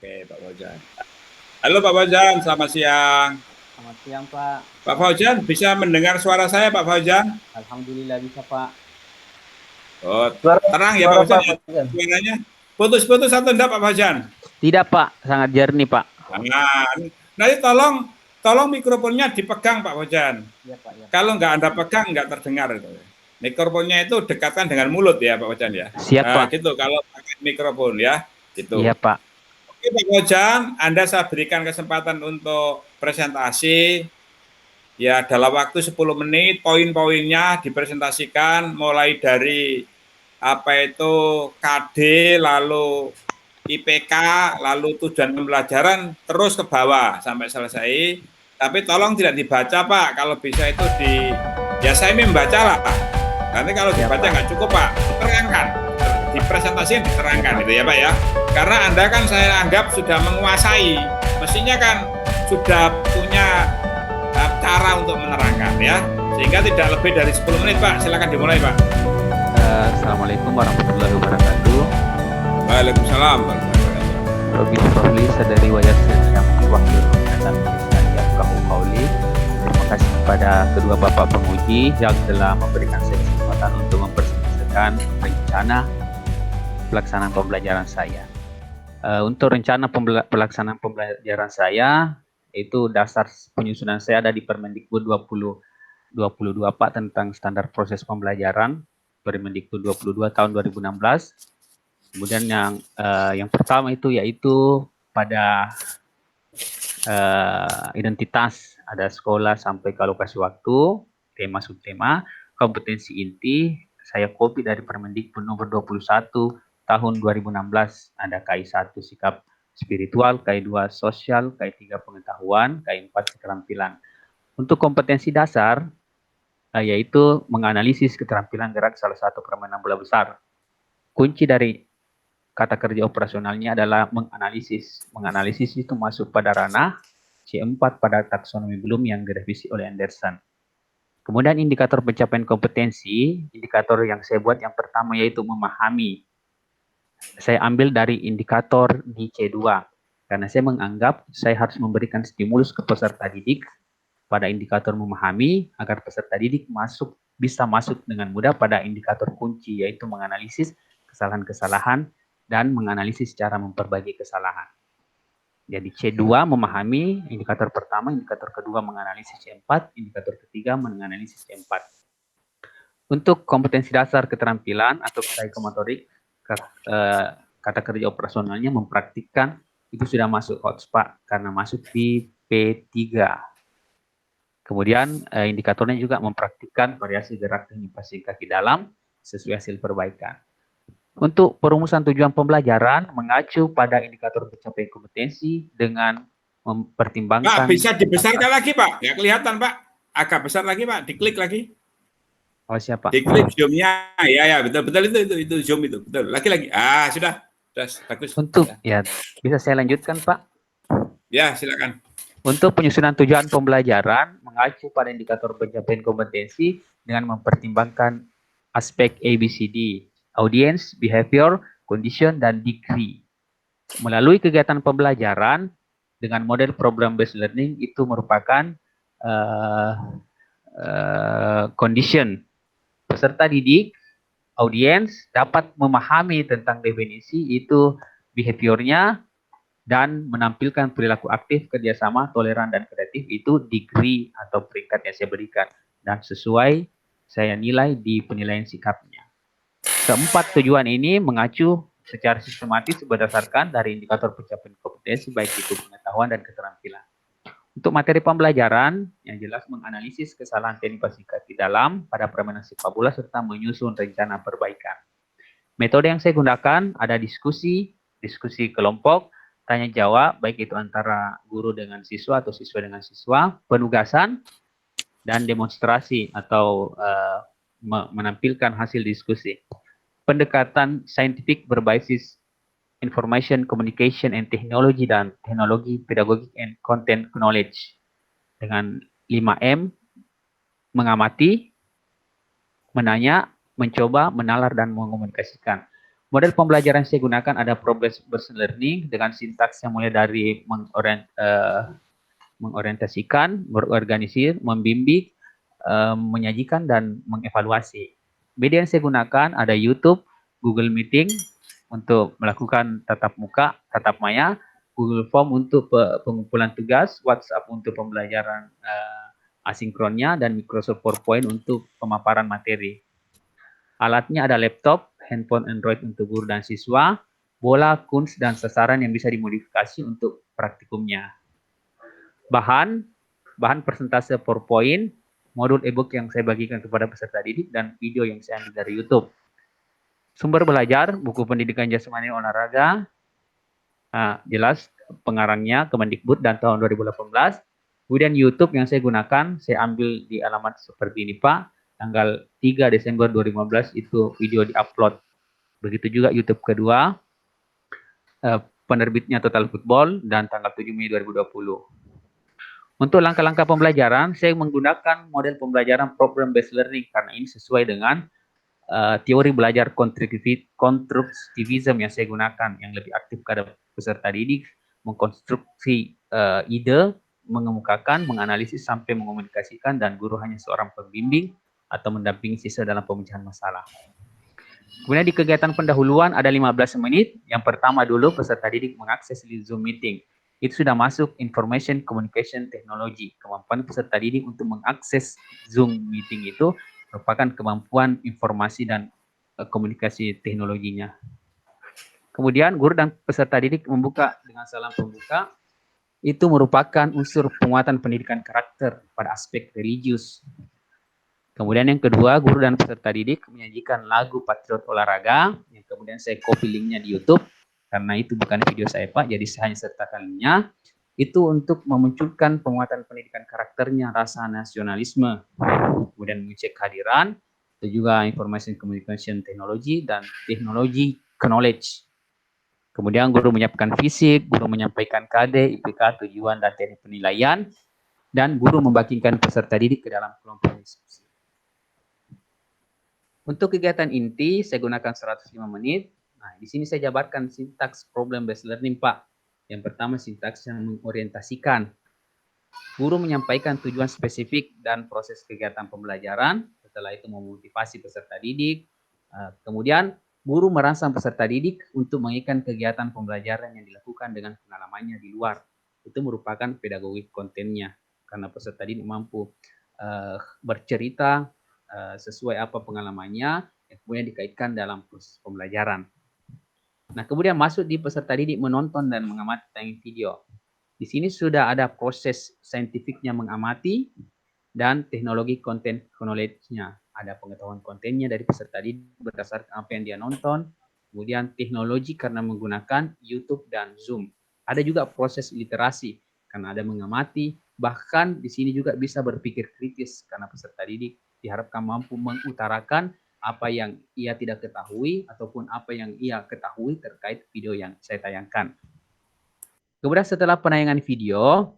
Oke, Pak Fauzan. Halo Pak Fauzan, selamat siang. Selamat siang, Pak. Pak Fauzan, bisa mendengar suara saya Pak Fauzan? Alhamdulillah bisa, Pak. Oh, Suara terang ya Pak suara Fauzan Pak ya? Fauzan. Suaranya putus-putus atau enggak Pak Fauzan? Tidak, Pak. Sangat jernih, Pak. Nah, nanti tolong mikrofonnya dipegang Pak Fauzan. Iya, Pak. Ya. Kalau nggak Anda pegang, nggak terdengar itu. Mikrofonnya itu dekatkan dengan mulut ya Pak Fauzan ya. Siap, Nah, Pak. gitu kalau pakai mikrofon ya, gitu. Iya, Pak. Oke Pak Fauzan, Anda saya berikan kesempatan untuk presentasi. Ya, dalam waktu 10 menit, poin-poinnya dipresentasikan mulai dari apa itu KD, lalu IPK, lalu tujuan pembelajaran, terus ke bawah sampai selesai. Tapi tolong tidak dibaca Pak, kalau bisa itu ya saya ini membaca lah. Nanti kalau dibaca nggak cukup Pak, diterangkan, dipresentasikan diterangkan gitu ya Pak ya. Karena Anda kan saya anggap sudah menguasai, mestinya kan sudah punya cara untuk menerangkan ya, sehingga tidak lebih dari 10 menit Pak. Silakan dimulai Pak. Assalamualaikum warahmatullahi wabarakatuh. Waalaikumsalam. Robi Fahli sadari wayasir yang wakil dan yang kamu kauli. Terima kasih kepada kedua bapak penguji yang telah memberikan saya kesempatan untuk mempresentasikan rencana pelaksanaan pembelajaran saya. Untuk rencana pelaksanaan pembelajaran saya, itu dasar penyusunan saya ada di Permendikbud 2022 Pak tentang standar proses pembelajaran Permendikbud 22 tahun 2016. Kemudian yang pertama itu yaitu pada identitas, ada sekolah sampai ke alokasi waktu, tema subtema, kompetensi inti, saya copy dari Permendikbud nomor 21 tahun 2016, ada KI1 sikap spiritual, KI2 sosial, KI3 pengetahuan, KI4 keterampilan. Untuk kompetensi dasar, yaitu menganalisis keterampilan gerak salah satu permainan bola besar. Kunci dari kata kerja operasionalnya adalah menganalisis. Menganalisis itu masuk pada ranah C4 pada taksonomi Bloom yang direvisi oleh Anderson. Kemudian indikator pencapaian kompetensi, indikator yang saya buat yang pertama yaitu memahami. Saya ambil dari indikator di C2, karena saya menganggap saya harus memberikan stimulus ke peserta didik pada indikator memahami agar peserta didik bisa masuk dengan mudah pada indikator kunci, yaitu menganalisis kesalahan-kesalahan dan menganalisis cara memperbaiki kesalahan. Jadi C2 memahami indikator pertama, indikator kedua menganalisis C4, indikator ketiga menganalisis C4. Untuk kompetensi dasar keterampilan atau psikomotorik, kata kerja operasionalnya mempraktikkan itu sudah masuk hotspot karena masuk di P3. Kemudian indikatornya juga mempraktikkan variasi gerak dan inovasi kaki dalam sesuai hasil perbaikan. Untuk perumusan tujuan pembelajaran mengacu pada indikator pencapaian kompetensi dengan mempertimbangkan. Pak, bisa dibesarkan lagi Pak? Ya kelihatan Pak. Agak besar lagi Pak. Diklik lagi. Oh siapa? Diklik zoom-nya. Ya betul itu zoom itu betul. Lagi. Sudah bagus. Untuk ya bisa saya lanjutkan Pak? Ya silakan. Untuk penyusunan tujuan pembelajaran mengacu pada indikator pencapaian kompetensi dengan mempertimbangkan aspek ABCD, audience, behavior, condition, dan degree. Melalui kegiatan pembelajaran dengan model problem based learning itu merupakan condition. Peserta didik, audiens dapat memahami tentang definisi itu behaviornya dan menampilkan perilaku aktif, kerjasama, toleran, dan kreatif itu degree atau peringkat yang saya berikan dan sesuai saya nilai di penilaian sikapnya. Keempat tujuan ini mengacu secara sistematis berdasarkan dari indikator pencapaian kompetensi baik itu pengetahuan dan keterampilan. Untuk materi pembelajaran yang jelas menganalisis kesalahan teknik di dalam pada permainan sepak bola serta menyusun rencana perbaikan. Metode yang saya gunakan ada diskusi kelompok, tanya jawab baik itu antara guru dengan siswa atau siswa dengan siswa, penugasan dan demonstrasi atau menampilkan hasil diskusi. Pendekatan saintifik berbasis information, communication, and technology dan teknologi pedagogik and content knowledge dengan 5M, mengamati, menanya, mencoba, menalar, dan mengomunikasikan. Model pembelajaran yang saya gunakan ada problem-based learning dengan sintaks yang mulai dari mengorientasikan, berorganisir, membimbing, menyajikan, dan mengevaluasi. Media yang saya gunakan ada YouTube, Google Meeting untuk melakukan tatap muka, tatap maya, Google Form untuk pengumpulan tugas, WhatsApp untuk pembelajaran asinkronnya, dan Microsoft PowerPoint untuk pemaparan materi. Alatnya ada laptop, handphone Android untuk guru dan siswa, bola, kunz, dan sasaran yang bisa dimodifikasi untuk praktikumnya. Bahan persentase PowerPoint, modul e-book yang saya bagikan kepada peserta didik, dan video yang saya ambil dari YouTube. Sumber belajar, buku pendidikan jasmani olahraga, jelas pengarangnya Kemendikbud dan tahun 2018. Kemudian YouTube yang saya gunakan, saya ambil di alamat seperti ini Pak, tanggal 3 Desember 2015 itu video diupload. Begitu juga YouTube kedua, penerbitnya Total Football, dan tanggal 7 Mei 2020. Untuk langkah-langkah pembelajaran, saya menggunakan model pembelajaran problem-based learning karena ini sesuai dengan teori belajar konstruktivism yang saya gunakan, yang lebih aktif pada peserta didik, mengkonstruksi ide, mengemukakan, menganalisis, sampai mengomunikasikan, dan guru hanya seorang pembimbing atau mendampingi siswa dalam pemecahan masalah. Kemudian di kegiatan pendahuluan ada 15 menit. Yang pertama dulu peserta didik mengakses Zoom meeting. Itu sudah masuk information communication technology. Kemampuan peserta didik untuk mengakses Zoom meeting itu merupakan kemampuan informasi dan komunikasi teknologinya. Kemudian guru dan peserta didik membuka dengan salam pembuka. Itu merupakan unsur penguatan pendidikan karakter pada aspek religius. Kemudian yang kedua, guru dan peserta didik menyajikan lagu Patriot Olahraga, yang kemudian saya copy linknya di YouTube, karena itu bukan video saya Pak, jadi saya hanya sertakan linknya. Itu untuk memunculkan penguatan pendidikan karakternya, rasa nasionalisme, kemudian mengecek kehadiran, itu juga information communication technology, dan teknologi knowledge. Kemudian guru menyiapkan fisik, guru menyampaikan KD, IPK, tujuan, dan teknik penilaian, dan guru membagikan peserta didik ke dalam kelompok diskusi. Untuk kegiatan inti, saya gunakan 105 menit. Nah, di sini saya jabarkan sintaks problem-based learning, Pak. Yang pertama, sintaks yang mengorientasikan. Guru menyampaikan tujuan spesifik dan proses kegiatan pembelajaran. Setelah itu memotivasi peserta didik. Kemudian, guru merangsang peserta didik untuk mengikat kegiatan pembelajaran yang dilakukan dengan pengalamannya di luar. Itu merupakan pedagogik kontennya. Karena peserta didik mampu bercerita sesuai apa pengalamannya yang kemudian dikaitkan dalam proses pembelajaran. Nah, kemudian masuk di peserta didik menonton dan mengamati tayangan video. Di sini sudah ada proses saintifiknya mengamati dan teknologi konten knowledge-nya. Ada pengetahuan kontennya dari peserta didik berdasarkan apa yang dia nonton. Kemudian teknologi karena menggunakan YouTube dan Zoom. Ada juga proses literasi karena ada mengamati. Bahkan di sini juga bisa berpikir kritis karena peserta didik diharapkan mampu mengutarakan apa yang ia tidak ketahui ataupun apa yang ia ketahui terkait video yang saya tayangkan. Kemudian setelah penayangan video,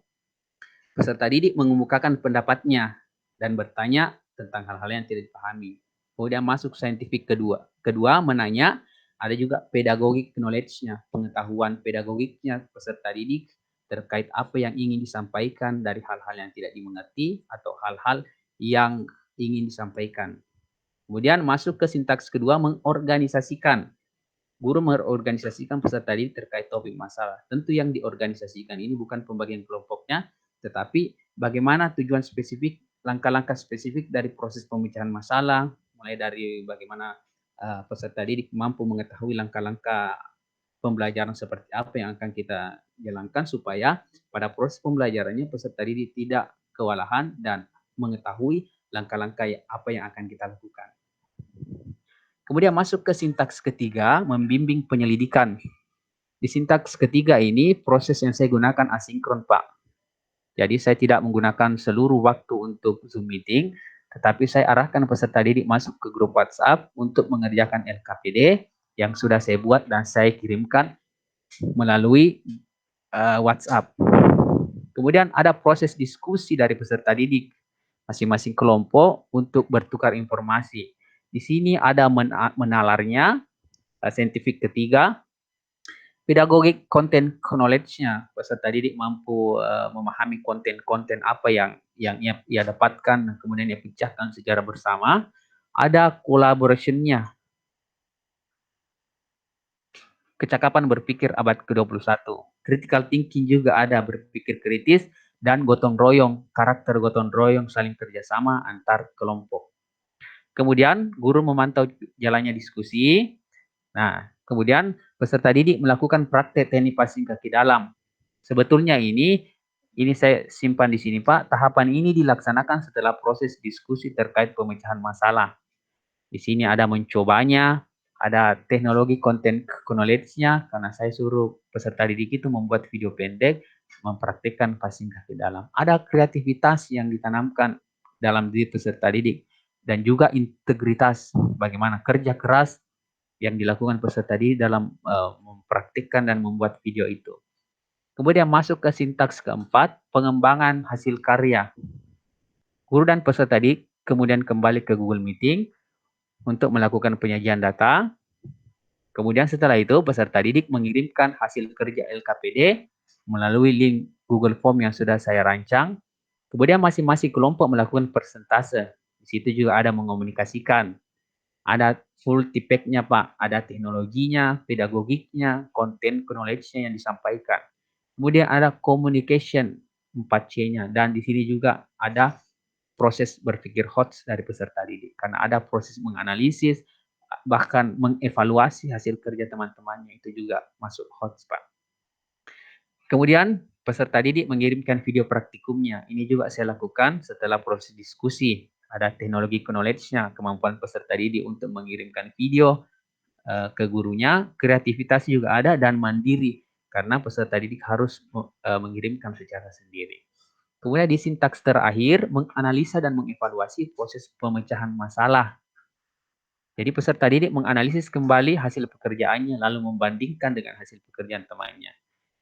peserta didik mengemukakan pendapatnya dan bertanya tentang hal-hal yang tidak dipahami. Kemudian masuk saintifik kedua. Kedua menanya, ada juga pedagogik knowledge-nya, pengetahuan pedagogiknya peserta didik terkait apa yang ingin disampaikan dari hal-hal yang tidak dimengerti atau hal-hal yang ingin disampaikan. Kemudian masuk ke sintaks kedua, mengorganisasikan. Guru mengorganisasikan peserta didik terkait topik masalah. Tentu yang diorganisasikan ini bukan pembagian kelompoknya, tetapi bagaimana tujuan spesifik, langkah-langkah spesifik dari proses pemecahan masalah, mulai dari bagaimana peserta didik mampu mengetahui langkah-langkah pembelajaran seperti apa yang akan kita jalankan supaya pada proses pembelajarannya peserta didik tidak kewalahan dan mengetahui langkah-langkah apa yang akan kita lakukan. Kemudian masuk ke sintaks ketiga, membimbing penyelidikan. Di sintaks ketiga ini, proses yang saya gunakan asinkron, Pak. Jadi saya tidak menggunakan seluruh waktu untuk Zoom meeting, tetapi saya arahkan peserta didik masuk ke grup WhatsApp untuk mengerjakan LKPD yang sudah saya buat dan saya kirimkan melalui WhatsApp. Kemudian ada proses diskusi dari peserta didik masing-masing kelompok untuk bertukar informasi. Di sini ada menalarnya, Saintifik ketiga, pedagogik content knowledge-nya. Peserta didik mampu memahami konten-konten apa yang ia dapatkan, kemudian ia pecahkan secara bersama. Ada collaboration-nya. Kecakapan berpikir abad ke-21. Critical thinking juga ada, berpikir kritis, dan gotong royong, karakter gotong royong saling kerjasama antar kelompok. Kemudian guru memantau jalannya diskusi. Nah, kemudian peserta didik melakukan praktek teknik passing kaki dalam. Sebetulnya ini saya simpan di sini Pak. Tahapan ini dilaksanakan setelah proses diskusi terkait pemecahan masalah. Di sini ada mencobanya, ada teknologi content knowledge-nya, karena saya suruh peserta didik itu membuat video pendek, mempraktikkan passing kaki dalam. Ada kreativitas yang ditanamkan dalam diri peserta didik, dan juga integritas, bagaimana kerja keras yang dilakukan peserta didik dalam mempraktikkan dan membuat video itu. Kemudian masuk ke sintaks keempat, pengembangan hasil karya. Guru dan peserta didik kemudian kembali ke Google Meeting untuk melakukan penyajian data. Kemudian setelah itu peserta didik mengirimkan hasil kerja LKPD melalui link Google Form yang sudah saya rancang. Kemudian masing-masing kelompok melakukan persentase. Di situ juga ada mengomunikasikan. Ada full tipeknya Pak, ada teknologinya, pedagogiknya, konten knowledge-nya yang disampaikan. Kemudian ada communication 4C-nya, dan di sini juga ada proses berpikir HOTS dari peserta didik, karena ada proses menganalisis, bahkan mengevaluasi hasil kerja teman-temannya, itu juga masuk HOTS Pak. Kemudian peserta didik mengirimkan video praktikumnya. Ini juga saya lakukan setelah proses diskusi. Ada teknologi knowledge-nya, kemampuan peserta didik untuk mengirimkan video ke gurunya, kreativitas juga ada, dan mandiri, karena peserta didik harus mengirimkan secara sendiri. Kemudian di sintaks terakhir, menganalisa dan mengevaluasi proses pemecahan masalah. Jadi peserta didik menganalisis kembali hasil pekerjaannya, lalu membandingkan dengan hasil pekerjaan temannya.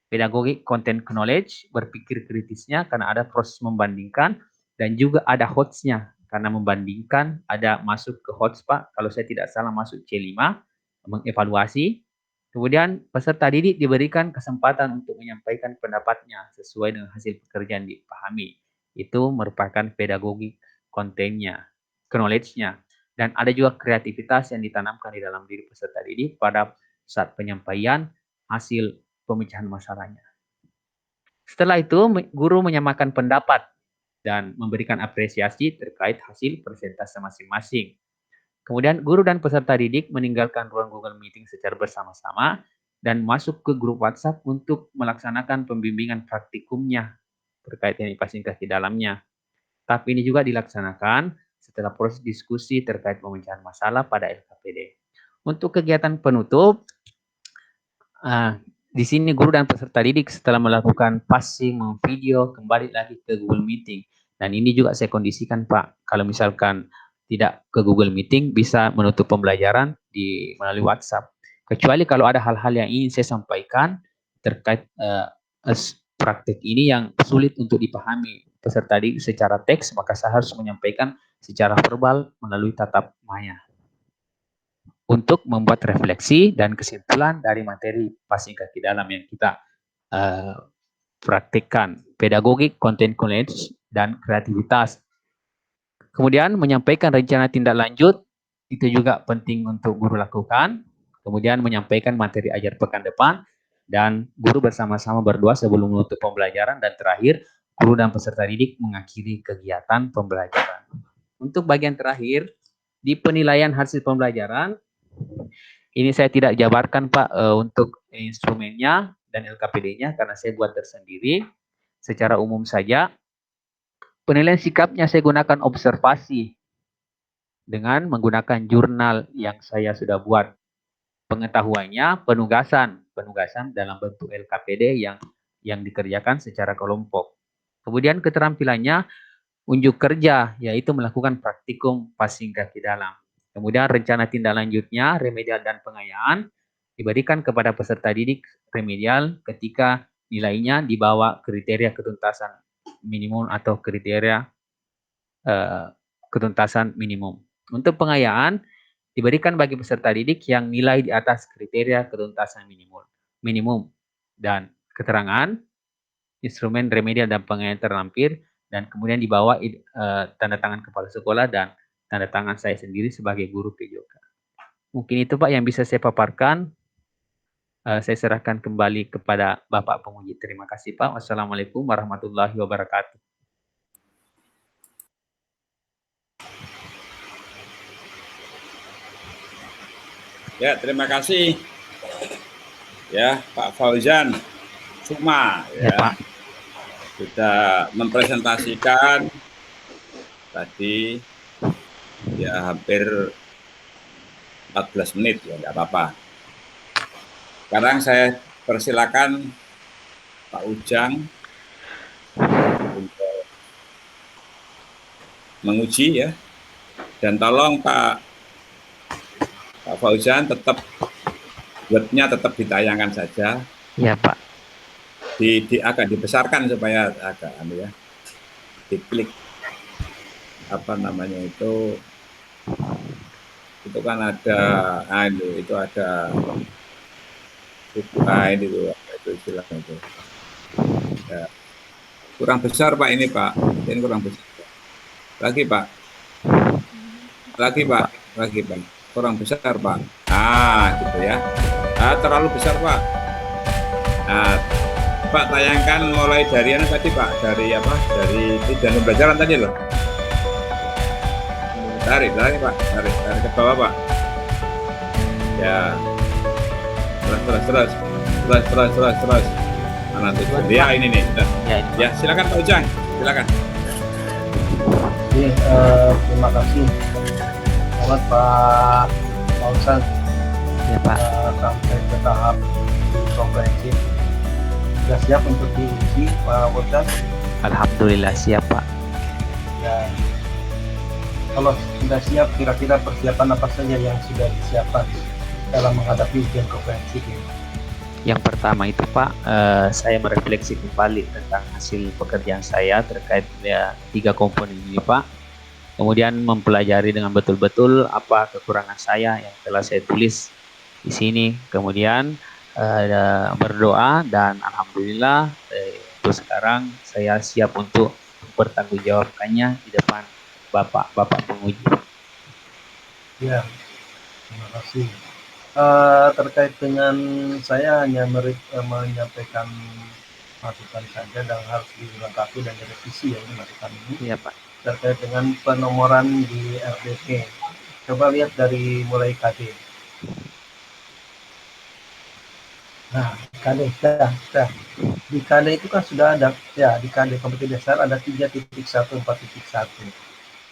Pedagogik content knowledge, berpikir kritisnya karena ada proses membandingkan, dan juga ada HOTS-nya karena membandingkan, ada masuk ke HOTS Pak, kalau saya tidak salah masuk C5, mengevaluasi. Kemudian peserta didik diberikan kesempatan untuk menyampaikan pendapatnya sesuai dengan hasil pekerjaan dipahami. Itu merupakan pedagogik kontennya, knowledge-nya. Dan ada juga kreativitas yang ditanamkan di dalam diri peserta didik pada saat penyampaian hasil pemecahan masalahnya. Setelah itu, guru menyamakan pendapat dan memberikan apresiasi terkait hasil presentasi masing-masing. Kemudian guru dan peserta didik meninggalkan ruang Google Meeting secara bersama-sama dan masuk ke grup WhatsApp untuk melaksanakan pembimbingan praktikumnya terkait teknik passing kaki dalamnya. Tapi ini juga dilaksanakan setelah proses diskusi terkait pemecahan masalah pada LKPD. Untuk kegiatan penutup, di sini guru dan peserta didik setelah melakukan passing video kembali lagi ke Google Meeting. Dan ini juga saya kondisikan Pak, kalau misalkan tidak ke Google Meeting bisa menutup pembelajaran melalui WhatsApp. Kecuali kalau ada hal-hal yang ingin saya sampaikan terkait praktek ini yang sulit untuk dipahami peserta didik secara teks, maka saya harus menyampaikan secara verbal melalui tatap maya untuk membuat refleksi dan kesimpulan dari materi passing kaki dalam yang kita praktikkan. Pedagogik, content knowledge, dan kreativitas. Kemudian menyampaikan rencana tindak lanjut, itu juga penting untuk guru lakukan. Kemudian menyampaikan materi ajar pekan depan, dan guru bersama-sama berdua sebelum menutup pembelajaran, dan terakhir guru dan peserta didik mengakhiri kegiatan pembelajaran. Untuk bagian terakhir, di penilaian hasil pembelajaran, ini saya tidak jabarkan Pak untuk instrumennya dan LKPD-nya karena saya buat tersendiri. Secara umum saja, penilaian sikapnya saya gunakan observasi dengan menggunakan jurnal yang saya sudah buat. Pengetahuannya penugasan dalam bentuk LKPD yang dikerjakan secara kelompok. Kemudian keterampilannya unjuk kerja, yaitu melakukan praktikum passing kaki dalam. Kemudian rencana tindak lanjutnya, remedial dan pengayaan, diberikan kepada peserta didik remedial ketika nilainya di bawah kriteria ketuntasan minimum atau kriteria ketuntasan minimum. Untuk pengayaan, diberikan bagi peserta didik yang nilai di atas kriteria ketuntasan minimum dan keterangan, instrumen remedial dan penilaian terlampir, dan kemudian di bawah tanda tangan kepala sekolah dan tanda tangan saya sendiri sebagai guru PJOK. Mungkin itu Pak yang bisa saya paparkan. Saya serahkan kembali kepada Bapak penguji. Terima kasih Pak. Wassalamualaikum warahmatullahi wabarakatuh. Ya, terima kasih ya Pak Fauzan Sukma ya, Pak. sudah mempresentasikan tadi ya hampir 14 menit ya, nggak apa-apa. Sekarang saya persilakan Pak Ujang untuk menguji ya, dan tolong Pak Fauzan tetap webnya tetap ditayangkan saja. Ya Pak. Agak dibesarkan supaya agak ya, diklik apa namanya itu kan ada itu ada itu istilahnya itu ya, kurang besar Pak ini Pak, ini kurang besar lagi Pak, kurang besar Pak, gitu ya, terlalu besar Pak. Pak tayangkan mulai dari tadi Pak, dari tujuan pembelajaran tadi loh, tarik Pak, tarik ke bawah Pak ya, terus mana tuh ya, ini nih ya, silakan Pak Ujang, silakan. Terima kasih buat Pak Fauzan ya Pak, sampai ke tahap komprehensif. Sudah siap untuk diuji Pak Fauzan? Alhamdulillah siap Pak. Ya, kalau sudah siap, kira-kira persiapan apa saja yang sudah disiapkan dalam menghadapi ujian komprehensif ini? Yang pertama itu Pak, saya merefleksi kembali tentang hasil pekerjaan saya terkait 3 komponen ini Pak. Kemudian mempelajari dengan betul-betul apa kekurangan saya yang telah saya tulis di sini. Kemudian berdoa dan alhamdulillah untuk sekarang saya siap untuk mempertanggungjawabkannya di depan Bapak penguji. Ya, terima kasih. Terkait dengan saya hanya menyampaikan masukan saja dan harus dilengkapi dan direvisi ya masukan ini. Iya Pak. Terkait dengan penomoran di RDP. Coba lihat dari mulai KD. Nah, KD sudah. Di KD itu kan sudah ada ya, di KD kompetensi dasar ada 3.1, 4.1.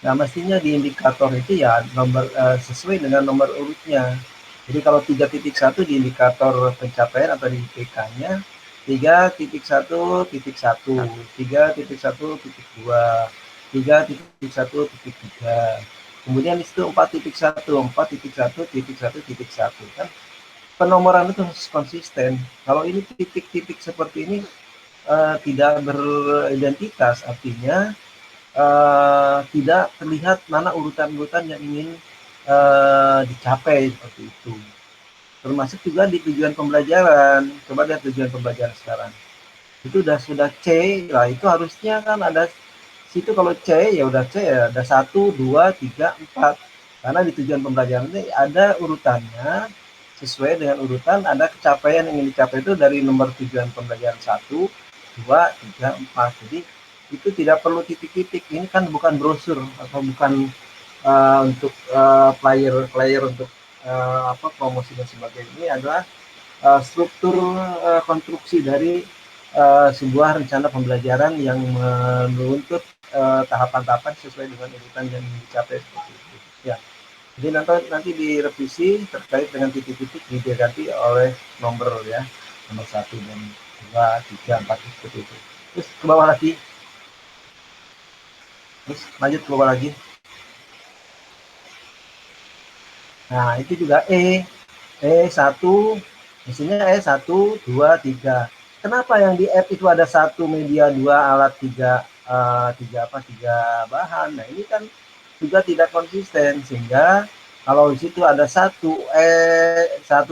Nah, mestinya di indikator itu ya nomor sesuai dengan nomor urutnya. Jadi kalau 3.1 di indikator pencapaian atau di IPK-nya 3.1.1, 3.1.2, 3.1.3. Kemudian itu 4.1, 4.1.1.1 kan. Penomoran itu harus konsisten. Kalau ini titik-titik seperti ini tidak beridentitas, artinya tidak terlihat mana urutan-urutan yang ingin dicapai seperti itu. Termasuk juga di tujuan pembelajaran. Coba lihat tujuan pembelajaran sekarang. Itu sudah C, lah itu harusnya kan ada situ, kalau C ya udah C ya ada 1, 2, 3, 4. Karena di tujuan pembelajaran ini ada urutannya, sesuai dengan urutan ada capaian yang ingin dicapai itu dari nomor tujuan pembelajaran 1, 2, 3, 4. Jadi itu tidak perlu titik-titik. Ini kan bukan brosur atau bukan untuk player untuk promosi dan sebagainya. Ini adalah struktur konstruksi dari sebuah rencana pembelajaran yang menuntut tahapan-tahapan sesuai dengan urutan yang dicapai seperti itu. Ya. Jadi nanti direvisi terkait dengan titik-titik diganti oleh nomor ya, nomor 1 dan 2, 3, 4 seperti itu. Terus ke bawah lagi. Terus lanjut ke bawah lagi. Nah, itu juga E1, mestinya E1, 2, 3. Kenapa yang di app itu ada 1 media, 2 alat, 3 bahan? Nah, ini kan juga tidak konsisten, sehingga Kalau di situ ada satu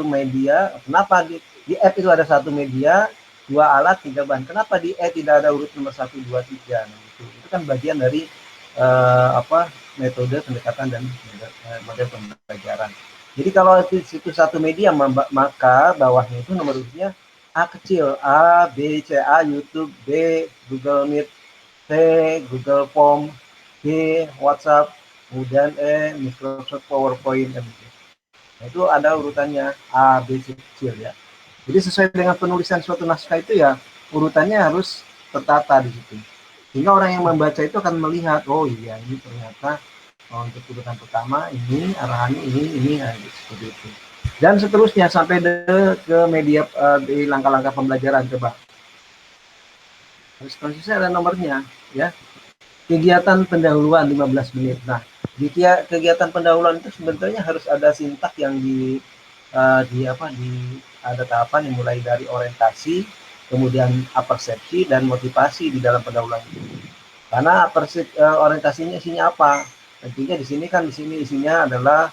media, kenapa di app itu ada satu media, 2 alat, 3 bahan. Kenapa di tidak ada urut nomor 1, 2, 3? Nah, itu kan bagian dari metode pendekatan dan model pembelajaran. Jadi kalau di situ satu media, maka bawahnya itu nomor urutnya A kecil, A, B, C, A, YouTube, B, Google Meet, C, Google Form, D, WhatsApp, kemudian Microsoft PowerPoint. Nah, itu ada urutannya A, B, C kecil ya. Jadi sesuai dengan penulisan suatu naskah itu ya urutannya harus tertata di situ. Sehingga orang yang membaca itu akan melihat, oh iya ini ternyata untuk urutan pertama ini arahannya ini seperti itu. Dan seterusnya sampai ke media di langkah-langkah pembelajaran coba. Harus konsisten ada nomornya ya. Kegiatan pendahuluan 15 menit. Nah, di kegiatan pendahuluan itu sebenarnya harus ada sintak yang ada tahapan yang mulai dari orientasi, kemudian apersepsi dan motivasi di dalam pendahuluan itu. Karena orientasinya isinya apa? Tentunya di sini isinya adalah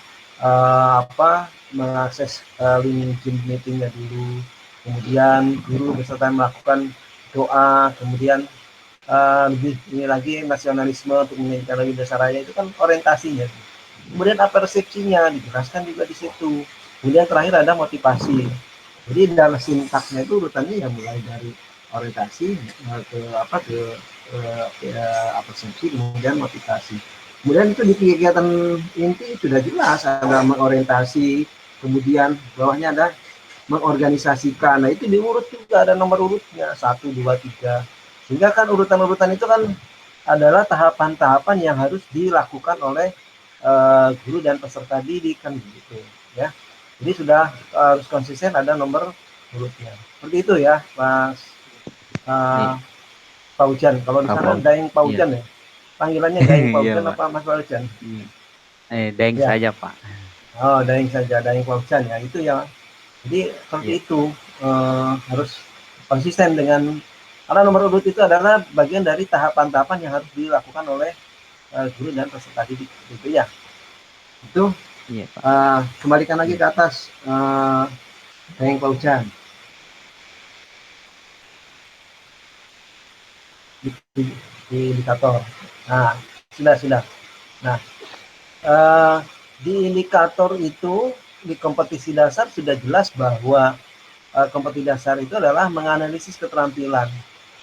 mengakses link meetingnya dulu, kemudian guru beserta melakukan doa, kemudian lebih ini lagi nasionalisme untuk menjadikan lagi dasar raya itu kan orientasinya. Kemudian apersepsinya dijelaskan juga di situ. Kemudian terakhir ada motivasi. Jadi dalam sintaksnya itu urutannya ya mulai dari orientasi ke apersepsi, kemudian motivasi. Kemudian itu di kegiatan inti sudah jelas ada mengorientasi, kemudian bawahnya ada mengorganisasikan. Nah itu diurut juga ada nomor urutnya 1, 2, 3. Sehingga kan urutan-urutan itu kan adalah tahapan-tahapan yang harus dilakukan oleh guru dan peserta didik kan begitu ya. Jadi sudah harus konsisten ada nomor urutnya. Seperti itu ya, Mas Paujan. Kalau di sana Daeng Paujan ya. Panggilannya Daeng Paujan apa Mas Paujan? Daeng ya. saja Pak. Oh Daeng saja, Daeng Paujan ya. Itu ya. Jadi seperti itu harus konsisten dengan karena nomor urut itu adalah bagian dari tahapan-tahapan yang harus dilakukan oleh guru dan peserta didik gitu ya. Itu iya, Pak. Kembalikan lagi ke atas Daeng Paujan. Di indikator. Nah, sudah. Nah, di indikator itu di kompetisi dasar sudah jelas bahwa kompetisi dasar itu adalah menganalisis keterampilan.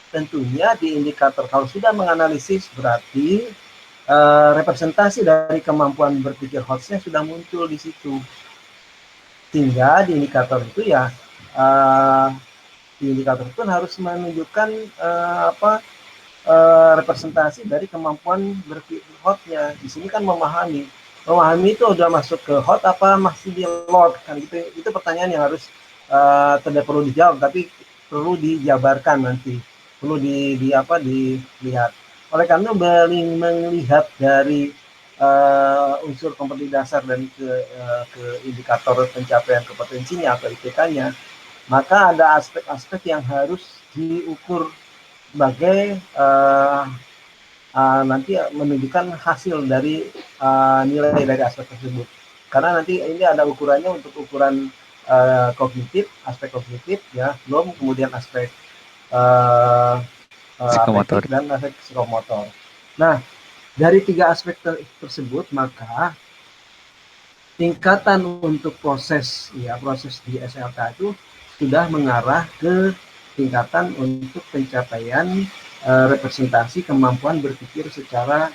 Tentunya di indikator kalau sudah menganalisis berarti representasi dari kemampuan berpikir hostnya sudah muncul di situ. Sehingga di indikator itu ya di indikator pun harus menunjukkan representasi dari kemampuan berpikir hostnya. Di sini kan memahami itu udah masuk ke hot apa masih di load kan gitu. Itu pertanyaan yang harus tidak perlu dijawab tapi perlu dijabarkan nanti, perlu dilihat. Oleh karena melihat dari unsur kompetisi dasar dan ke indikator pencapaian kompetensinya atau IPK-nya, maka ada aspek-aspek yang harus diukur sebagai nanti menunjukkan hasil dari nilai dari aspek tersebut. Karena nanti ini ada ukurannya untuk ukuran kognitif, aspek kognitif ya, belum kemudian aspek psikomotor dan aspek psikomotor. Nah, dari 3 aspek tersebut maka tingkatan untuk proses di SLK itu sudah mengarah ke tingkatan untuk pencapaian representasi kemampuan berpikir secara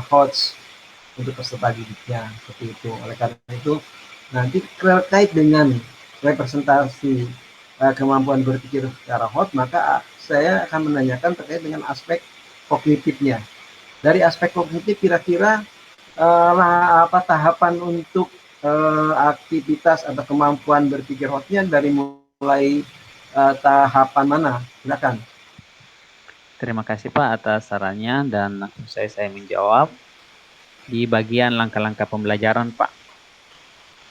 HOTS untuk peserta didiknya seperti itu. Oleh karena itu nanti terkait dengan representasi kemampuan berpikir secara HOTS, maka saya akan menanyakan terkait dengan aspek kognitifnya. Dari aspek kognitif kira-kira tahapan untuk aktivitas atau kemampuan berpikir HOTS-nya dari mulai tahapan mana? Silakan. Terima kasih Pak atas sarannya dan langsung saya menjawab. Di bagian langkah-langkah pembelajaran Pak,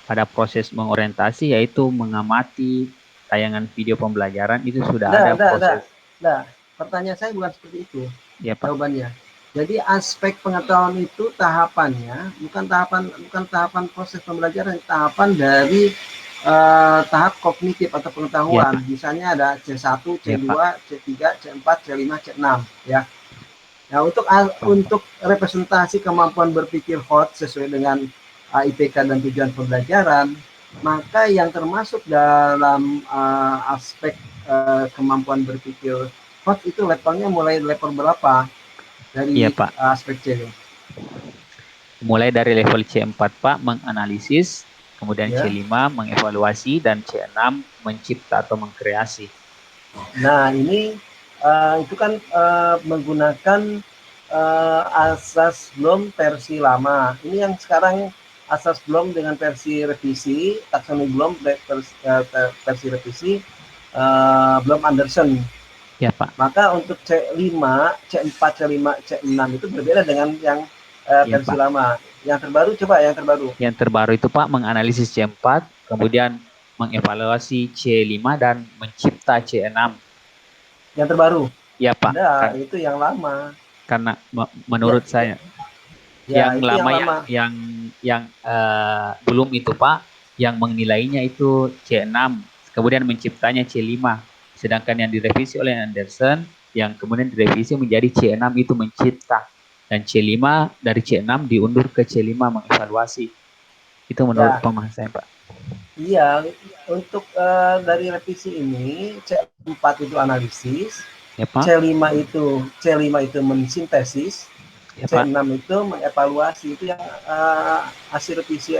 pada proses mengorientasi yaitu mengamati tayangan video pembelajaran itu sudah ada proses. Pertanyaan saya bukan seperti itu. Ya, Pak. Jawabannya. Jadi aspek pengetahuan itu tahapannya bukan tahapan proses pembelajaran, tahapan dari tahap kognitif atau Ya, pengetahuan. Pak. Misalnya ada C1, Ya, C2, Pak. C3, C4, C5, C6 ya. Nah, Paham, Pak. untuk representasi kemampuan berpikir hot sesuai dengan IPK dan tujuan pembelajaran, maka yang termasuk dalam aspek kemampuan berpikir hot itu levelnya mulai level berapa Iya, dari Pak. aspek C? Mulai dari level C4, Pak, menganalisis, kemudian Ya. C5 mengevaluasi, dan C6 mencipta atau mengkreasi. Nah, ini itu kan menggunakan asas belum versi lama. Ini yang sekarang asas belum dengan versi revisi, taksonomi belum versi revisi belum Anderson. Ya, Pak. Maka untuk C5, C4, C5, C6 itu berbeda dengan yang Ya, versi Pak. lama. Yang terbaru coba yang terbaru. Yang terbaru itu, Pak, menganalisis C4, kemudian mengevaluasi C5, dan mencipta C6. Yang terbaru. Ya, Pak. Enggak, itu yang lama. Karena Ya, menurut saya ya yang itu yang lama lama. yang belum itu, Pak, yang menilainya itu C6, kemudian menciptanya C5. Sedangkan yang direvisi oleh Anderson, yang kemudian direvisi menjadi C6 itu mencipta, dan C5 dari C6 diundur ke C5 mengevaluasi. Itu menurut Ya, pemahaman saya, Pak. iya, untuk dari revisi ini C4 itu analisis, Ya, Pak. C5 itu mensintesis, Ya, Pak. C6 itu mengevaluasi. Itu yang hasil revisi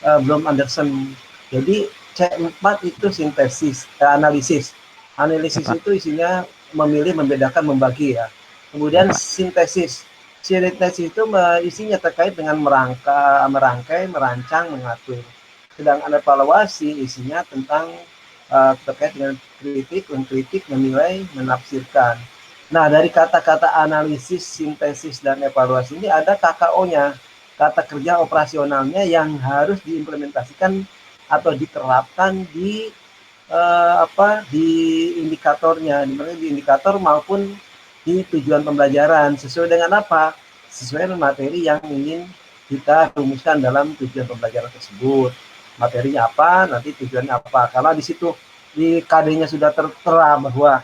belum Anderson. Jadi C4 itu sintesis, analisis. Ya, Analisis Pak. itu isinya memilih, membedakan, membagi ya. Ya, Kemudian Pak. sintesis. Sintesis itu isinya terkait dengan merangkai, merancang, mengatur. Sedangkan evaluasi isinya tentang terkait dengan kritik, mengkritik, menilai, menafsirkan. Nah, dari kata-kata analisis, sintesis, dan evaluasi ini ada KKO-nya, kata kerja operasionalnya yang harus diimplementasikan atau diterapkan di di indikatornya, di indikator maupun di tujuan pembelajaran. Sesuai dengan apa? Sesuai dengan materi yang ingin kita rumuskan dalam tujuan pembelajaran tersebut. Materinya apa, nanti tujuannya apa. Karena di situ di KD-nya sudah tertera bahwa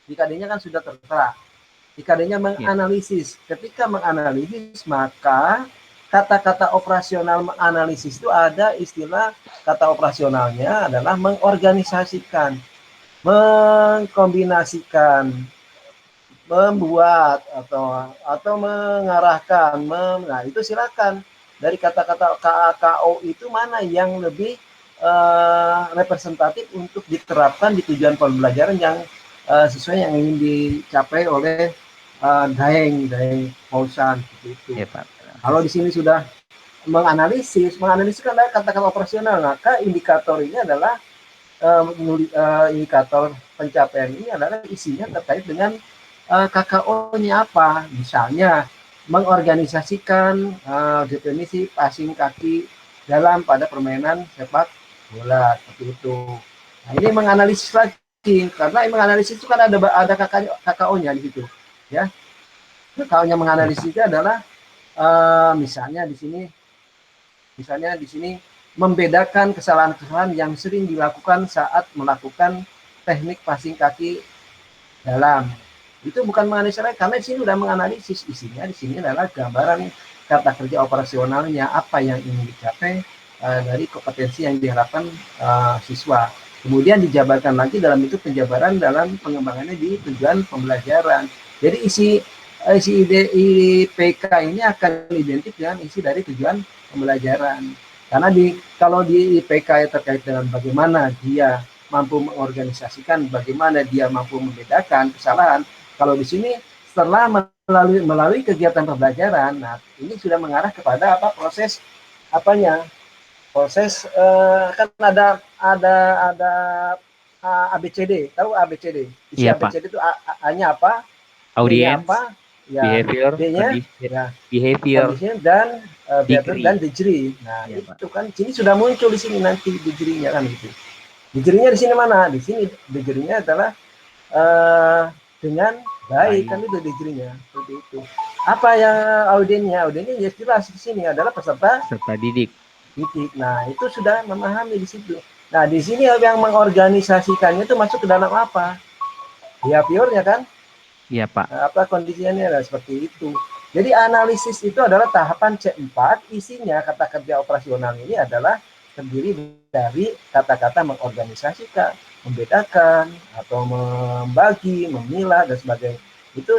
di KD-nya kan sudah tertera. Di KD-nya Ya. menganalisis. Ketika menganalisis, maka kata-kata operasional menganalisis itu ada istilah kata operasionalnya adalah mengorganisasikan, mengkombinasikan, membuat atau mengarahkan. Nah, itu silakan. Dari kata-kata KKO itu mana yang lebih representatif untuk diterapkan di tujuan pembelajaran yang sesuai yang ingin dicapai oleh Daeng Pausan itu. Ya, Pak. Kalau di sini sudah menganalisis kan adalah kata-kata operasional, maka indikator ini adalah indikator pencapaian ini adalah isinya terkait dengan KKO-nya apa. Misalnya mengorganisasikan definisi passing kaki dalam pada permainan sepak bola seperti itu. Nah, ini menganalisis lagi karena menganalisis itu kan ada KKO-nya di situ, ya. KKO-nya Ya, menganalisis Pak. itu adalah misalnya di sini membedakan kesalahan-kesalahan yang sering dilakukan saat melakukan teknik passing kaki dalam. Itu bukan menganalisis karena di sini sudah menganalisis, isinya di sini adalah gambaran kata kerja operasionalnya, apa yang ingin dicapai dari kompetensi yang diharapkan siswa. Kemudian dijabarkan lagi dalam itu penjabaran dalam pengembangannya di tujuan pembelajaran. Jadi isi ide IPK ini akan identik dengan isi dari tujuan pembelajaran. Karena kalau di IPK terkait dengan bagaimana dia mampu mengorganisasikan, bagaimana dia mampu membedakan kesalahan. Kalau di sini setelah melalui kegiatan pembelajaran, nah ini sudah mengarah kepada apa proses apanya? Proses kan ada ABCD, tahu ABCD? Isi Iya, Pak. ABCD itu A-nya apa? B-nya Audience, apa? Ya, behavior, B-nya ya behavior, condition dan degree. Nah, ya, Pak. itu kan sini sudah muncul di sini nanti degree-nya kan gitu. Degree-nya di sini mana? Di sini degree-nya adalah dengan Baik, kan itu degree-nya, seperti itu. Apa yang audiennya? Audiennya ya jelas di sini adalah peserta Peserta didik. didik. Nah, itu sudah memahami di situ. Nah, di sini yang mengorganisasikannya itu masuk ke dalam apa? Behaviornya kan? Iya, Pak. Nah, apa kondisinya nah, seperti itu. Jadi analisis itu adalah tahapan C4, isinya kata kerja operasional ini adalah terdiri dari kata-kata mengorganisasikan, membedakan, atau membagi, memilah, dan sebagainya. Itu